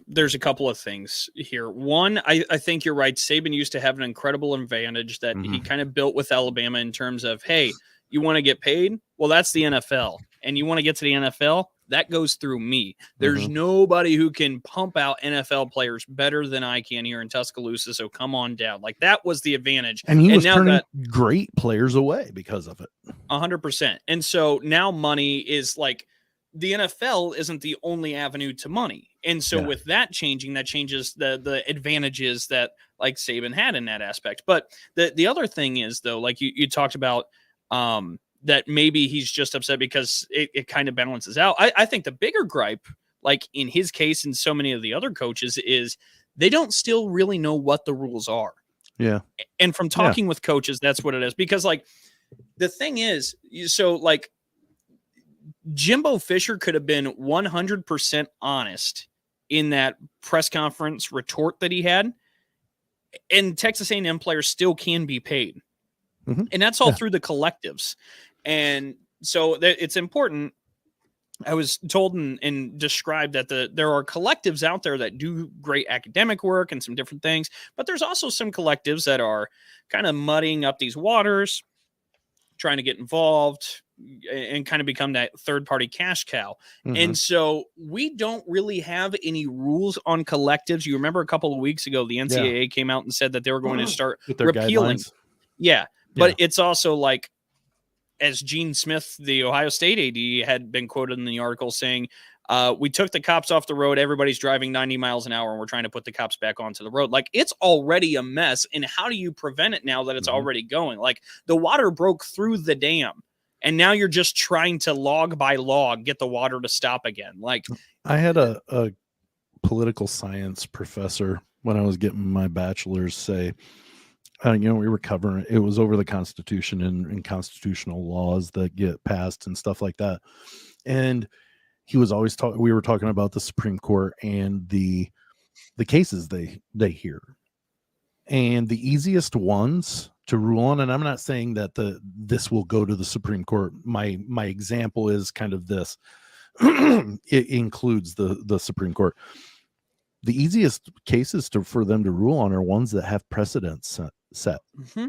there's a couple of things here. One, I think you're right. Saban used to have an incredible advantage that he kind of built with Alabama in terms of, hey, you want to get paid? Well, that's the NFL. And you want to get to the NFL? That goes through me. There's nobody who can pump out NFL players better than I can here in Tuscaloosa. So come on down. Like, that was the advantage. And he was turning great players away because of it. 100%. And so now money is like, the NFL isn't the only avenue to money. And so with that changing, that changes the advantages that like Saban had in that aspect. But the other thing is, though, like you talked about, that maybe he's just upset because it kind of balances out. I think the bigger gripe, like in his case and so many of the other coaches, is they don't still really know what the rules are. Yeah. And from talking with coaches, that's what it is. Because like the thing is, so like Jimbo Fisher could have been 100% honest in that press conference retort that he had, and Texas A&M players still can be paid. And that's all through the collectives. And so it's important. I was told and described that there are collectives out there that do great academic work and some different things, but there's also some collectives that are kind of muddying up these waters, trying to get involved and kind of become that third-party cash cow. And so we don't really have any rules on collectives. You remember a couple of weeks ago, the NCAA came out and said that they were going to start repealing. But it's also like, as Gene Smith, the Ohio State AD, had been quoted in the article saying, we took the cops off the road. Everybody's driving 90 miles an hour, and we're trying to put the cops back onto the road. Like, it's already a mess. And how do you prevent it now that it's already going? Like, the water broke through the dam, and now you're just trying to log by log get the water to stop again. Like, I had a political science professor when I was getting my bachelor's say, we were covering it was over the Constitution and constitutional laws that get passed and stuff like that. And he was always talking. We were talking about the Supreme Court and the cases they hear, and the easiest ones to rule on. And I'm not saying that this will go to the Supreme Court. My example is kind of this. It includes the Supreme Court. The easiest cases for them to rule on are ones that have precedents set. Mm-hmm.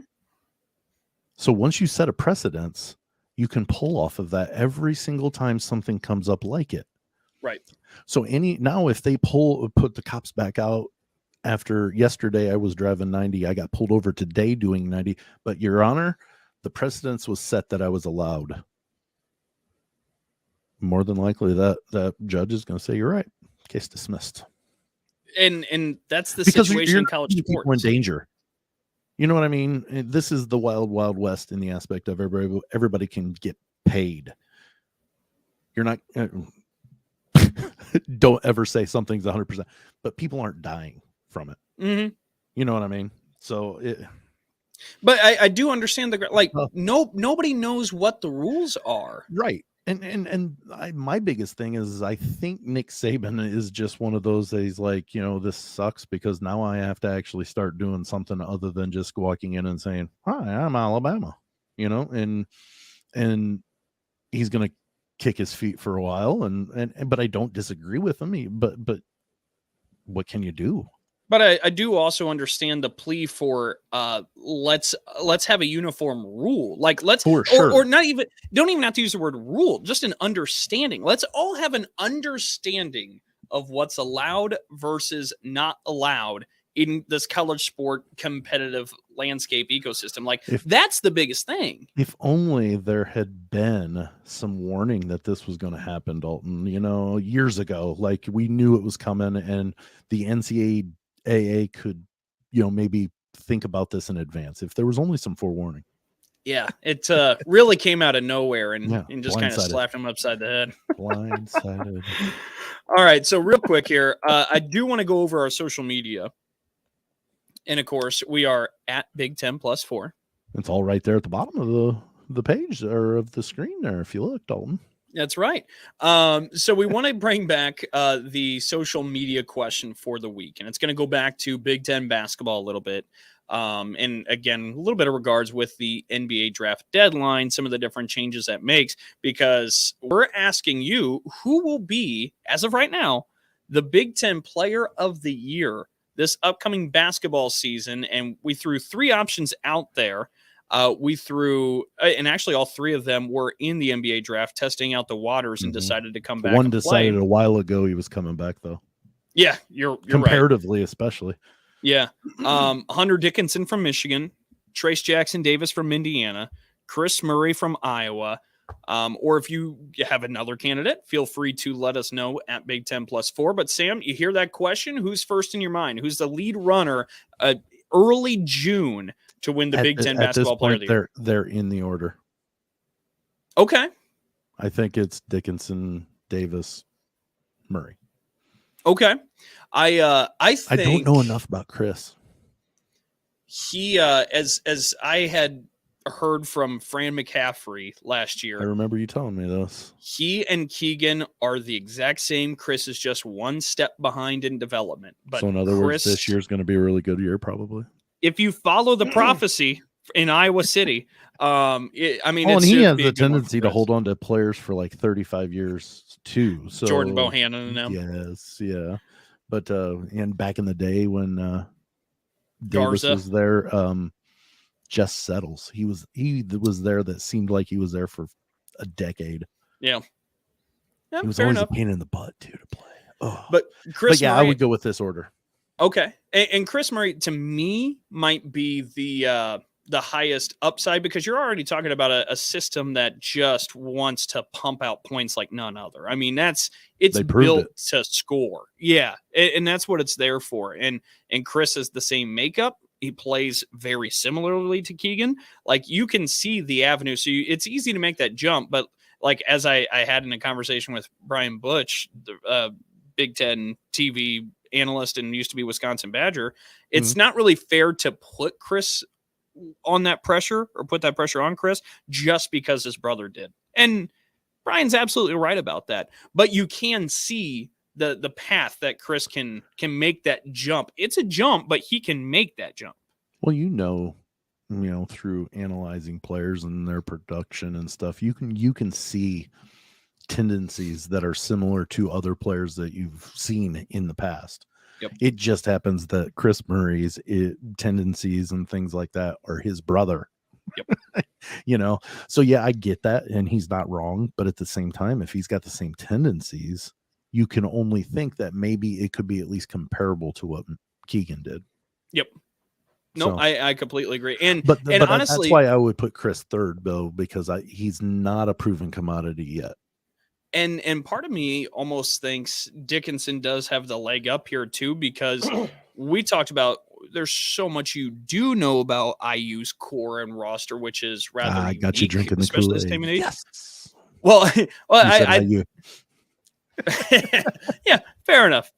So once you set a precedence, you can pull off of that every single time something comes up like it. Right. So now if they put the cops back out after yesterday, I was driving 90. I got pulled over today doing 90. But Your Honor, the precedence was set that I was allowed. More than likely that judge is going to say, you're right. Case dismissed. And that's the Because situation in college sports. People in danger. You know what I mean? This is the wild, wild west in the aspect of everybody can get paid. You're not, don't ever say something's 100%, but people aren't dying from it. Mm-hmm. You know what I mean? So but I do understand nobody knows what the rules are. Right. And my biggest thing is I think Nick Saban is just one of those that he's like, this sucks because now I have to actually start doing something other than just walking in and saying, hi, I'm Alabama, and he's going to kick his feet for a while. But I don't disagree with him. But what can you do? But I do also understand the plea for let's have a uniform rule. Like or not even don't even have to use the word rule, just an understanding. Let's all have an understanding of what's allowed versus not allowed in this college sport competitive landscape ecosystem. That's the biggest thing. If only there had been some warning that this was going to happen, Dalton, years ago, like we knew it was coming and the NCAA could, maybe think about this in advance. If there was only some forewarning. Yeah, it really came out of nowhere and just kind of slapped him upside the head. Blindsided. All right, so real quick here, I do want to go over our social media. And of course, we are at Big 10 plus 4. It's all right there at the bottom of the page or of the screen there, if you look, Dalton. That's right. So we want to bring back the social media question for the week, and it's going to go back to Big 10 basketball a little bit. And again, a little bit of regards with the NBA draft deadline, some of the different changes that makes, because we're asking you who will be, as of right now, the Big 10 player of the year this upcoming basketball season. And we threw 3 options out there. We threw, and actually all 3 of them were in the NBA draft, testing out the waters and decided to come back. One decided a while ago he was coming back, though. Yeah, you're comparatively, right. Especially. Yeah. Hunter Dickinson from Michigan, Trace Jackson Davis from Indiana, Chris Murray from Iowa. Or if you have another candidate, feel free to let us know at Big 10 plus 4. But Sam, you hear that question? Who's first in your mind? Who's the lead runner early June to win the Big 10 basketball player of the year? They're in the order. Okay. I think it's Dickinson, Davis, Murray. Okay. I think I don't know enough about Chris. He as I had heard from Fran McCaffrey last year. I remember you telling me this. He and Keegan are the exact same. Chris is just one step behind in development. But so in other words, this year's going to be a really good year, probably. If you follow the prophecy in Iowa City, and he has the tendency to hold on to players for like 35 years too. So Jordan Bohannon and them. Yes, yeah. But and back in the day when Davis Garza was there, Just Settles. He was there. That seemed like he was there for a decade. Yeah, he was always a pain in the butt too to play. Oh. But Chris, Murray, I would go with this order. Okay, and Chris Murray to me might be the highest upside because you're already talking about a system that just wants to pump out points like none other. I mean, it's built to score. Yeah, and that's what it's there for. And Chris is the same makeup. He plays very similarly to Keegan. Like you can see the avenue. So it's easy to make that jump. But like, as I had in a conversation with Brian Butch, the Big Ten TV analyst and used to be Wisconsin Badger, it's not really fair to put Chris on that pressure or put that pressure on Chris just because his brother did. And Brian's absolutely right about that. But you can see the path that Chris can make that jump. It's a jump, but he can make that jump. Well, through analyzing players and their production and stuff, you can see tendencies that are similar to other players that you've seen in the past. Yep. It just happens that Chris Murray's tendencies and things like that are his brother. Yep. So yeah, I get that, and he's not wrong, but at the same time, if he's got the same tendencies, you can only think that maybe it could be at least comparable to what Keegan did. Yep. No, so, I completely agree. And honestly, that's why I would put Chris third, though, because he's not a proven commodity yet. And part of me almost thinks Dickinson does have the leg up here too, because we talked about there's so much you do know about IU's core and roster, which is rather I got you drinking the Kool-Aid. Yes. Well, yeah, fair enough.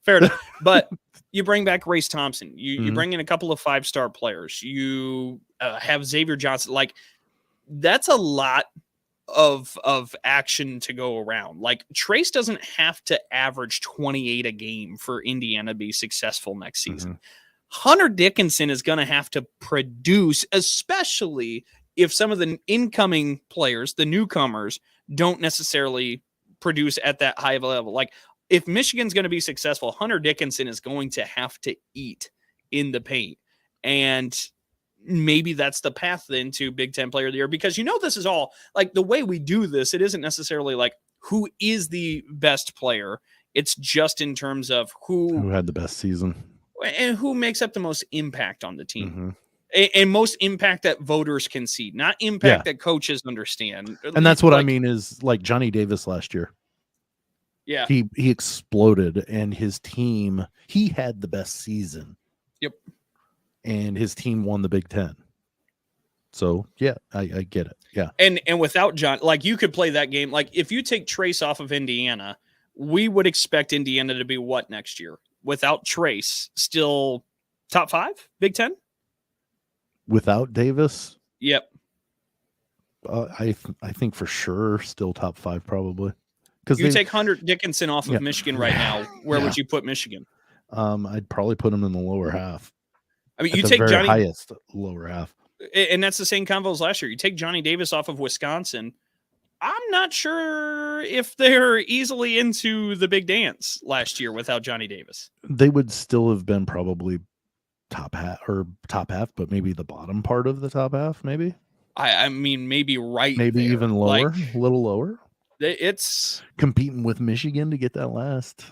But you bring back Race Thompson. You bring in a couple of 5-star players. You have Xavier Johnson. Like, that's a lot of action to go around. Like, Trace doesn't have to average 28 a game for Indiana to be successful next season. Hunter Dickinson is going to have to produce, especially if some of the incoming players, the newcomers, don't necessarily produce at that high of a level. Like, if Michigan's going to be successful, Hunter Dickinson is going to have to eat in the paint. And maybe that's the path then to Big Ten Player of the Year, because this is all like the way we do this. It isn't necessarily like who is the best player. It's just in terms of who had the best season and who makes up the most impact on the team. And most impact that voters can see, not impact that coaches understand. And that's what I mean is like Johnny Davis last year. Yeah. He exploded, and his team, he had the best season. Yep. And his team won the Big Ten. So yeah, I get it. Yeah. And without John, like, you could play that game. Like, if you take Trace off of Indiana, we would expect Indiana to be what next year? Without Trace, still top 5 Big Ten? Without Davis? Yep. I think for sure still top 5 probably. Because you take Hunter Dickinson off of Michigan right now, where would you put Michigan? I'd probably put him in the lower half. I mean, you take very Johnny highest lower half, and that's the same convo as last year. You take Johnny Davis off of Wisconsin. I'm not sure if they're easily into the big dance last year without Johnny Davis. They would still have been probably top half, but maybe the bottom part of the top half, maybe. I mean, maybe maybe there. Even lower, like, a little lower. It's competing with Michigan to get that last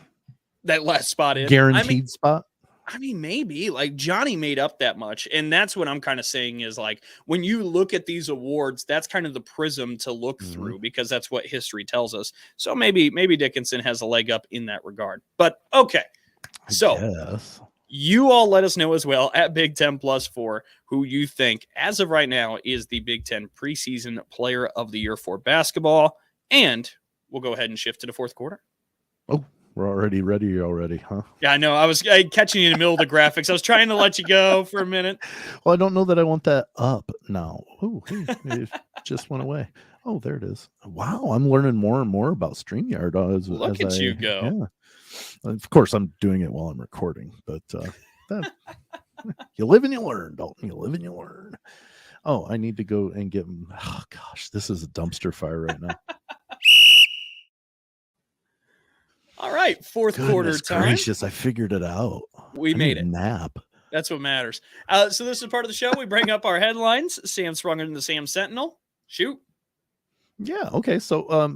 spot in, guaranteed spot. I mean, maybe like Johnny made up that much. And that's what I'm kind of saying is, like, when you look at these awards, that's kind of the prism to look through, because that's what history tells us. So maybe Dickinson has a leg up in that regard. But okay. So you all let us know as well at Big Ten +4 who you think as of right now is the Big Ten preseason player of the year for basketball. And we'll go ahead and shift to the fourth quarter. Oh, we're already ready already, huh? Yeah, I know. I was catching you in the middle of the graphics. I was trying to let you go for a minute. Well, I don't know that I want that up now. Oh, it just went away. Oh, there it is. Wow, I'm learning more and more about StreamYard. Look at you go. Yeah. Of course, I'm doing it while I'm recording, but you live and you learn, Dalton. You live and you learn. Oh, I need to go and get. Oh gosh, this is a dumpster fire right now. All right, fourth quarter time. Gracious, I figured it out. We made it. Nap. That's what matters. So this is part of the show. We bring up our headlines. Sam Sprunger and the Sam Sentinel. Shoot. Yeah. Okay. So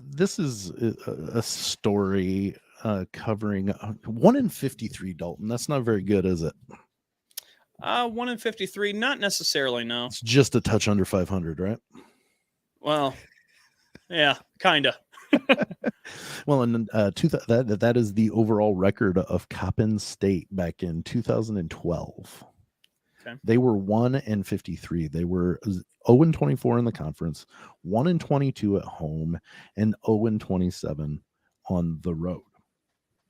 this is a story covering 1 in 53, Dalton. That's not very good, is it? 1 in 53, not necessarily. No. It's just a touch under 500, right? Well, yeah, kind of. Well, and that is the overall record of Coppin State back in 2012. Okay. They were 1 in 53. They were 0 in 24 in the conference, 1 in 22 at home, and 0 in 27 on the road.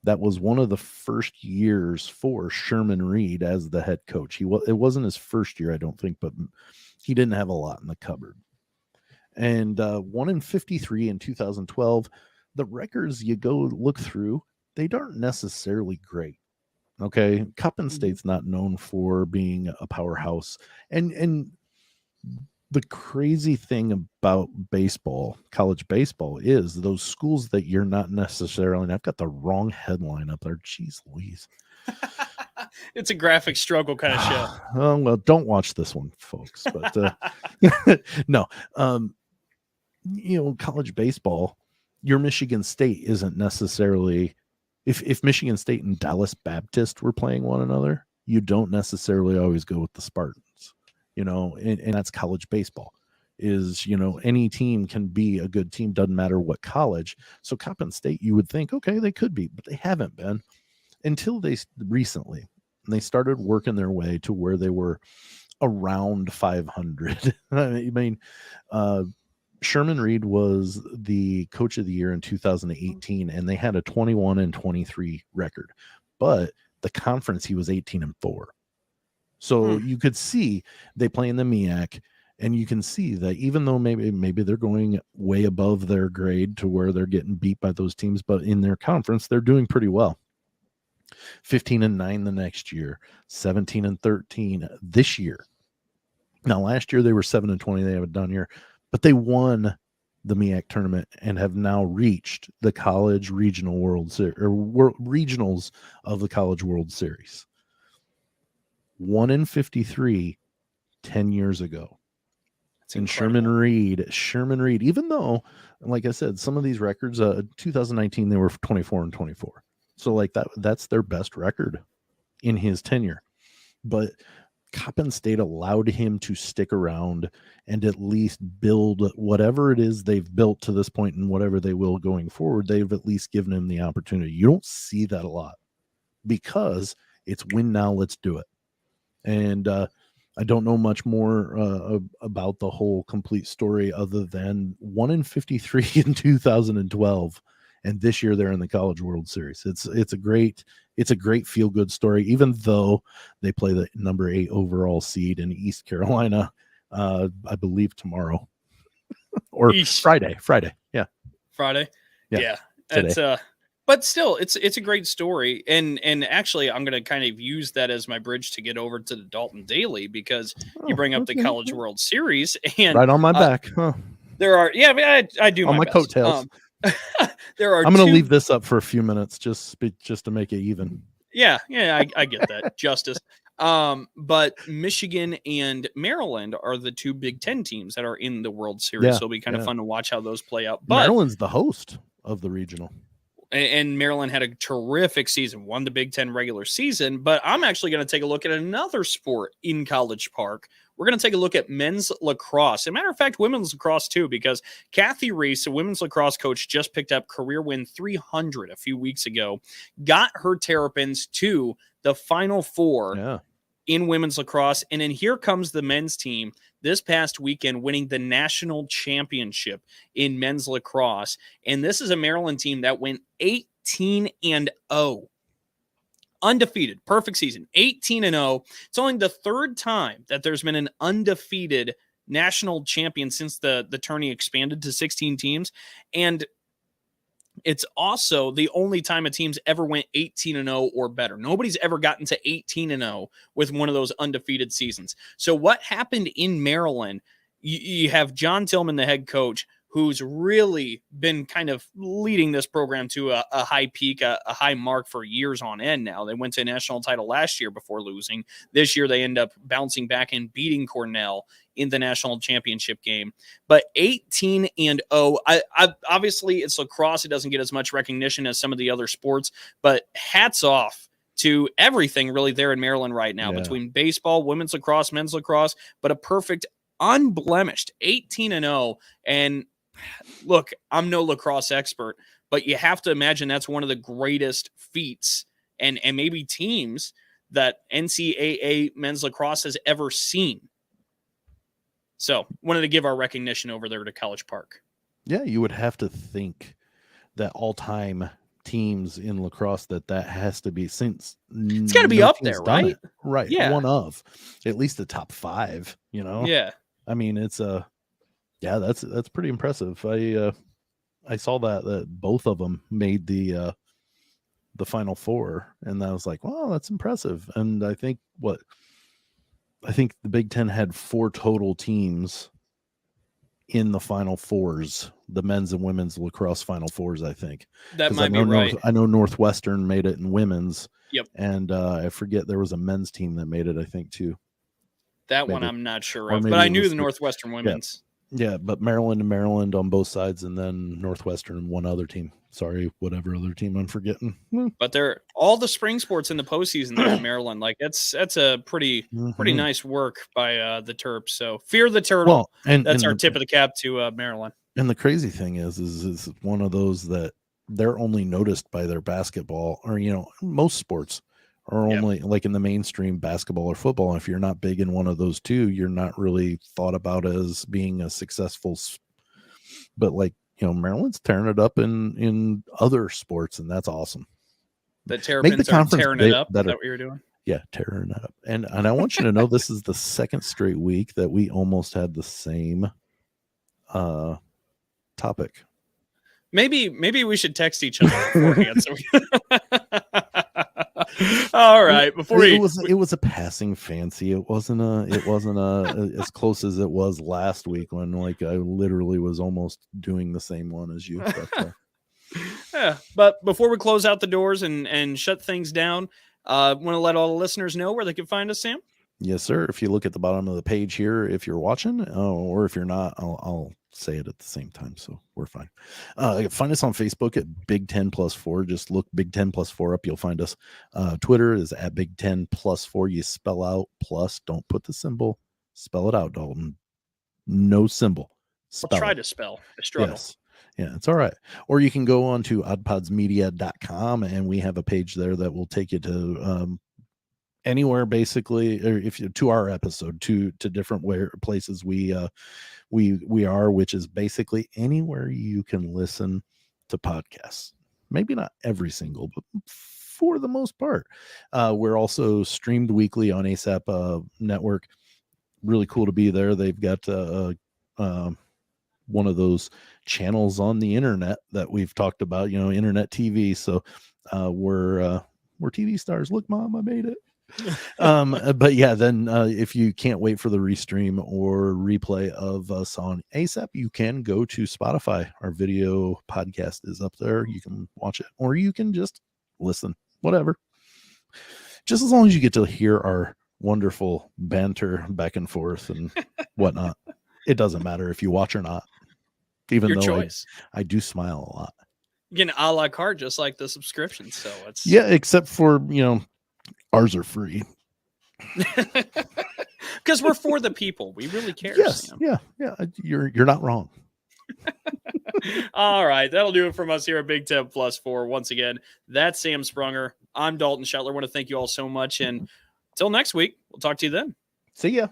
that was one of the first years for Sherman Reed as the head coach. It wasn't his first year, I don't think, but he didn't have a lot in the cupboard. And 1-53 in 2012. The records you go look through, they aren't necessarily great. Okay, Coppin State's not known for being a powerhouse, and the crazy thing about baseball, college baseball, is those schools that you're not necessarily, and I've got the wrong headline up there. Jeez Louise. It's a graphic struggle kind of show. Oh, well, don't watch this one, folks. But no, college baseball, your Michigan State isn't necessarily, if Michigan State and Dallas Baptist were playing one another, you don't necessarily always go with the Spartans. And that's college baseball. Is any team can be a good team, doesn't matter what college. So Coppin State, you would think, okay, they could be, but they haven't been until they recently. And they started working their way to where they were around 500. I mean, Sherman Reed was the coach of the year in 2018, and they had a 21-23 record. But the conference, he was 18-4. So you could see they play in the MEAC, and you can see that even though maybe they're going way above their grade to where they're getting beat by those teams, but in their conference, they're doing pretty well. 15-9 the next year, 17-13 this year. Now, last year they were 7-20. They have a down year, but they won the MEAC tournament and have now reached the College Regional World Series, or regionals of the College World Series. 1-53 10 years ago. And Sherman Reed, even though, like I said, some of these records, 2019, they were 24-24. So that's their best record in his tenure. But Coppin State allowed him to stick around and at least build whatever it is they've built to this point, and whatever they will going forward. They've at least given him the opportunity. You don't see that a lot because it's win now, let's do it. And I don't know much more about the whole complete story other than 1-53 in 2012, and this year they're in the College World Series. It's a great feel good story, even though they play the number 8 overall seed in East Carolina, I believe tomorrow or Friday. Yeah, Friday. Yeah. It's but still, it's a great story, and actually, I'm going to kind of use that as my bridge to get over to the Dalton Daily, because you bring up the College World Series, and right on my back. Huh. There are, I do on my best. coattails. There are. I'm going to leave this up for a few minutes just to make it even. Yeah, I get that. Justice. But Michigan and Maryland are the two Big Ten teams that are in the World Series. Yeah, so it'll be kind of fun to watch how those play out. But Maryland's the host of the regional. And Maryland had a terrific season, won the Big Ten regular season. But I'm actually going to take a look at another sport in College Park. We're going to take a look at men's lacrosse. As a matter of fact, women's lacrosse too, because Kathy Reese, a women's lacrosse coach, just picked up career win 300 a few weeks ago, got her Terrapins to the Final Four in women's lacrosse. And then here comes the men's team this past weekend winning the national championship in men's lacrosse. And this is a Maryland team that went 18-0. Undefeated, perfect season, 18-0. It's only the third time that there's been an undefeated national champion since the tourney expanded to 16 teams. And it's also the only time a team's ever went 18-0 or better. Nobody's ever gotten to 18-0 with one of those undefeated seasons. So what happened in Maryland, you have John Tillman, the head coach, who's really been kind of leading this program to a high peak, a high mark for years on end now. They went to a national title last year before losing. This year they end up bouncing back and beating Cornell in the national championship game. But 18-0, I obviously it's lacrosse. It doesn't get as much recognition as some of the other sports, but hats off to everything really there in Maryland right now between baseball, women's lacrosse, men's lacrosse, but a perfect unblemished 18-0. And look, I'm no lacrosse expert, but you have to imagine that's one of the greatest feats and maybe teams that NCAA men's lacrosse has ever seen. So wanted to give our recognition over there to College Park. Yeah, you would have to think that all-time teams in lacrosse that has to be, since It's got to be up there, right? Right. Yeah. One of at least the top 5, Yeah. I mean, it's that's pretty impressive. I saw that both of them made the Final Four, and I was like, wow, that's impressive. And I think the Big Ten had 4 total teams in the Final Fours, the men's and women's lacrosse Final Fours, I think. That might be right. I know Northwestern made it in women's. Yep. And I forget, there was a men's team that made it, I think, too. That maybe. One I'm not sure Or of, maybe but I it knew was the Northwestern women's. Yeah, but Maryland on both sides, and then Northwestern and one other team. Sorry, whatever other team I'm forgetting. But they're all the spring sports in the postseason there in Maryland. Like that's a pretty nice work by the Terps. So fear the turtle. Well, and that's our tip of the cap to Maryland. And the crazy thing is one of those that they're only noticed by their basketball, or most sports are only like in the mainstream basketball or football. And if you're not big in one of those two, you're not really thought about as being a successful. But Maryland's tearing it up in other sports, and that's awesome. The Terrapins are tearing it up. Better. Is that what you're doing? Yeah, tearing it up. And I want you to know this is the second straight week that we almost had the same topic. Maybe we should text each other beforehand. All right. It was a passing fancy. It wasn't as close as it was last week when I literally was almost doing the same one as you. But, yeah. But before we close out the doors and shut things down, want to let all the listeners know where they can find us, Sam? Yes, sir. If you look at the bottom of the page here, if you're watching, or if you're not, I'll say it at the same time, so we're fine. Find us on Facebook at Big 10 plus 4. Just look Big 10 plus 4 up. You'll find us. Twitter is at Big 10 plus 4. You spell out plus. Don't put the symbol. Spell it out, Dalton. No symbol. I'll try to spell. I struggle. Yes. Yeah, it's all right. Or you can go on to oddpodsmedia.com, and we have a page there that will take you to anywhere, basically, or if you to our episode, to different places we are, which is basically anywhere you can listen to podcasts. Maybe not every single, but for the most part. We're also streamed weekly on ASAP Network. Really cool to be there. They've got one of those channels on the internet that we've talked about, internet TV. So we're TV stars. Look, Mom, I made it. But yeah, then if you can't wait for the restream or replay of us on ASAP, you can go to Spotify. Our video podcast is up there. You can watch it, or you can just listen, whatever. Just as long as you get to hear our wonderful banter back and forth and whatnot. It doesn't matter if you watch or not, even Your though choice. I do smile a lot. You get an a la carte, just like the subscription. So it's except for ours are free. Because we're for the people. We really care. Yes. Sam. Yeah. You're not wrong. All right. That'll do it from us here at Big 10 plus 4. Once again, that's Sam Sprunger. I'm Dalton Shetler. I want to thank you all so much. And until next week, we'll talk to you then. See ya.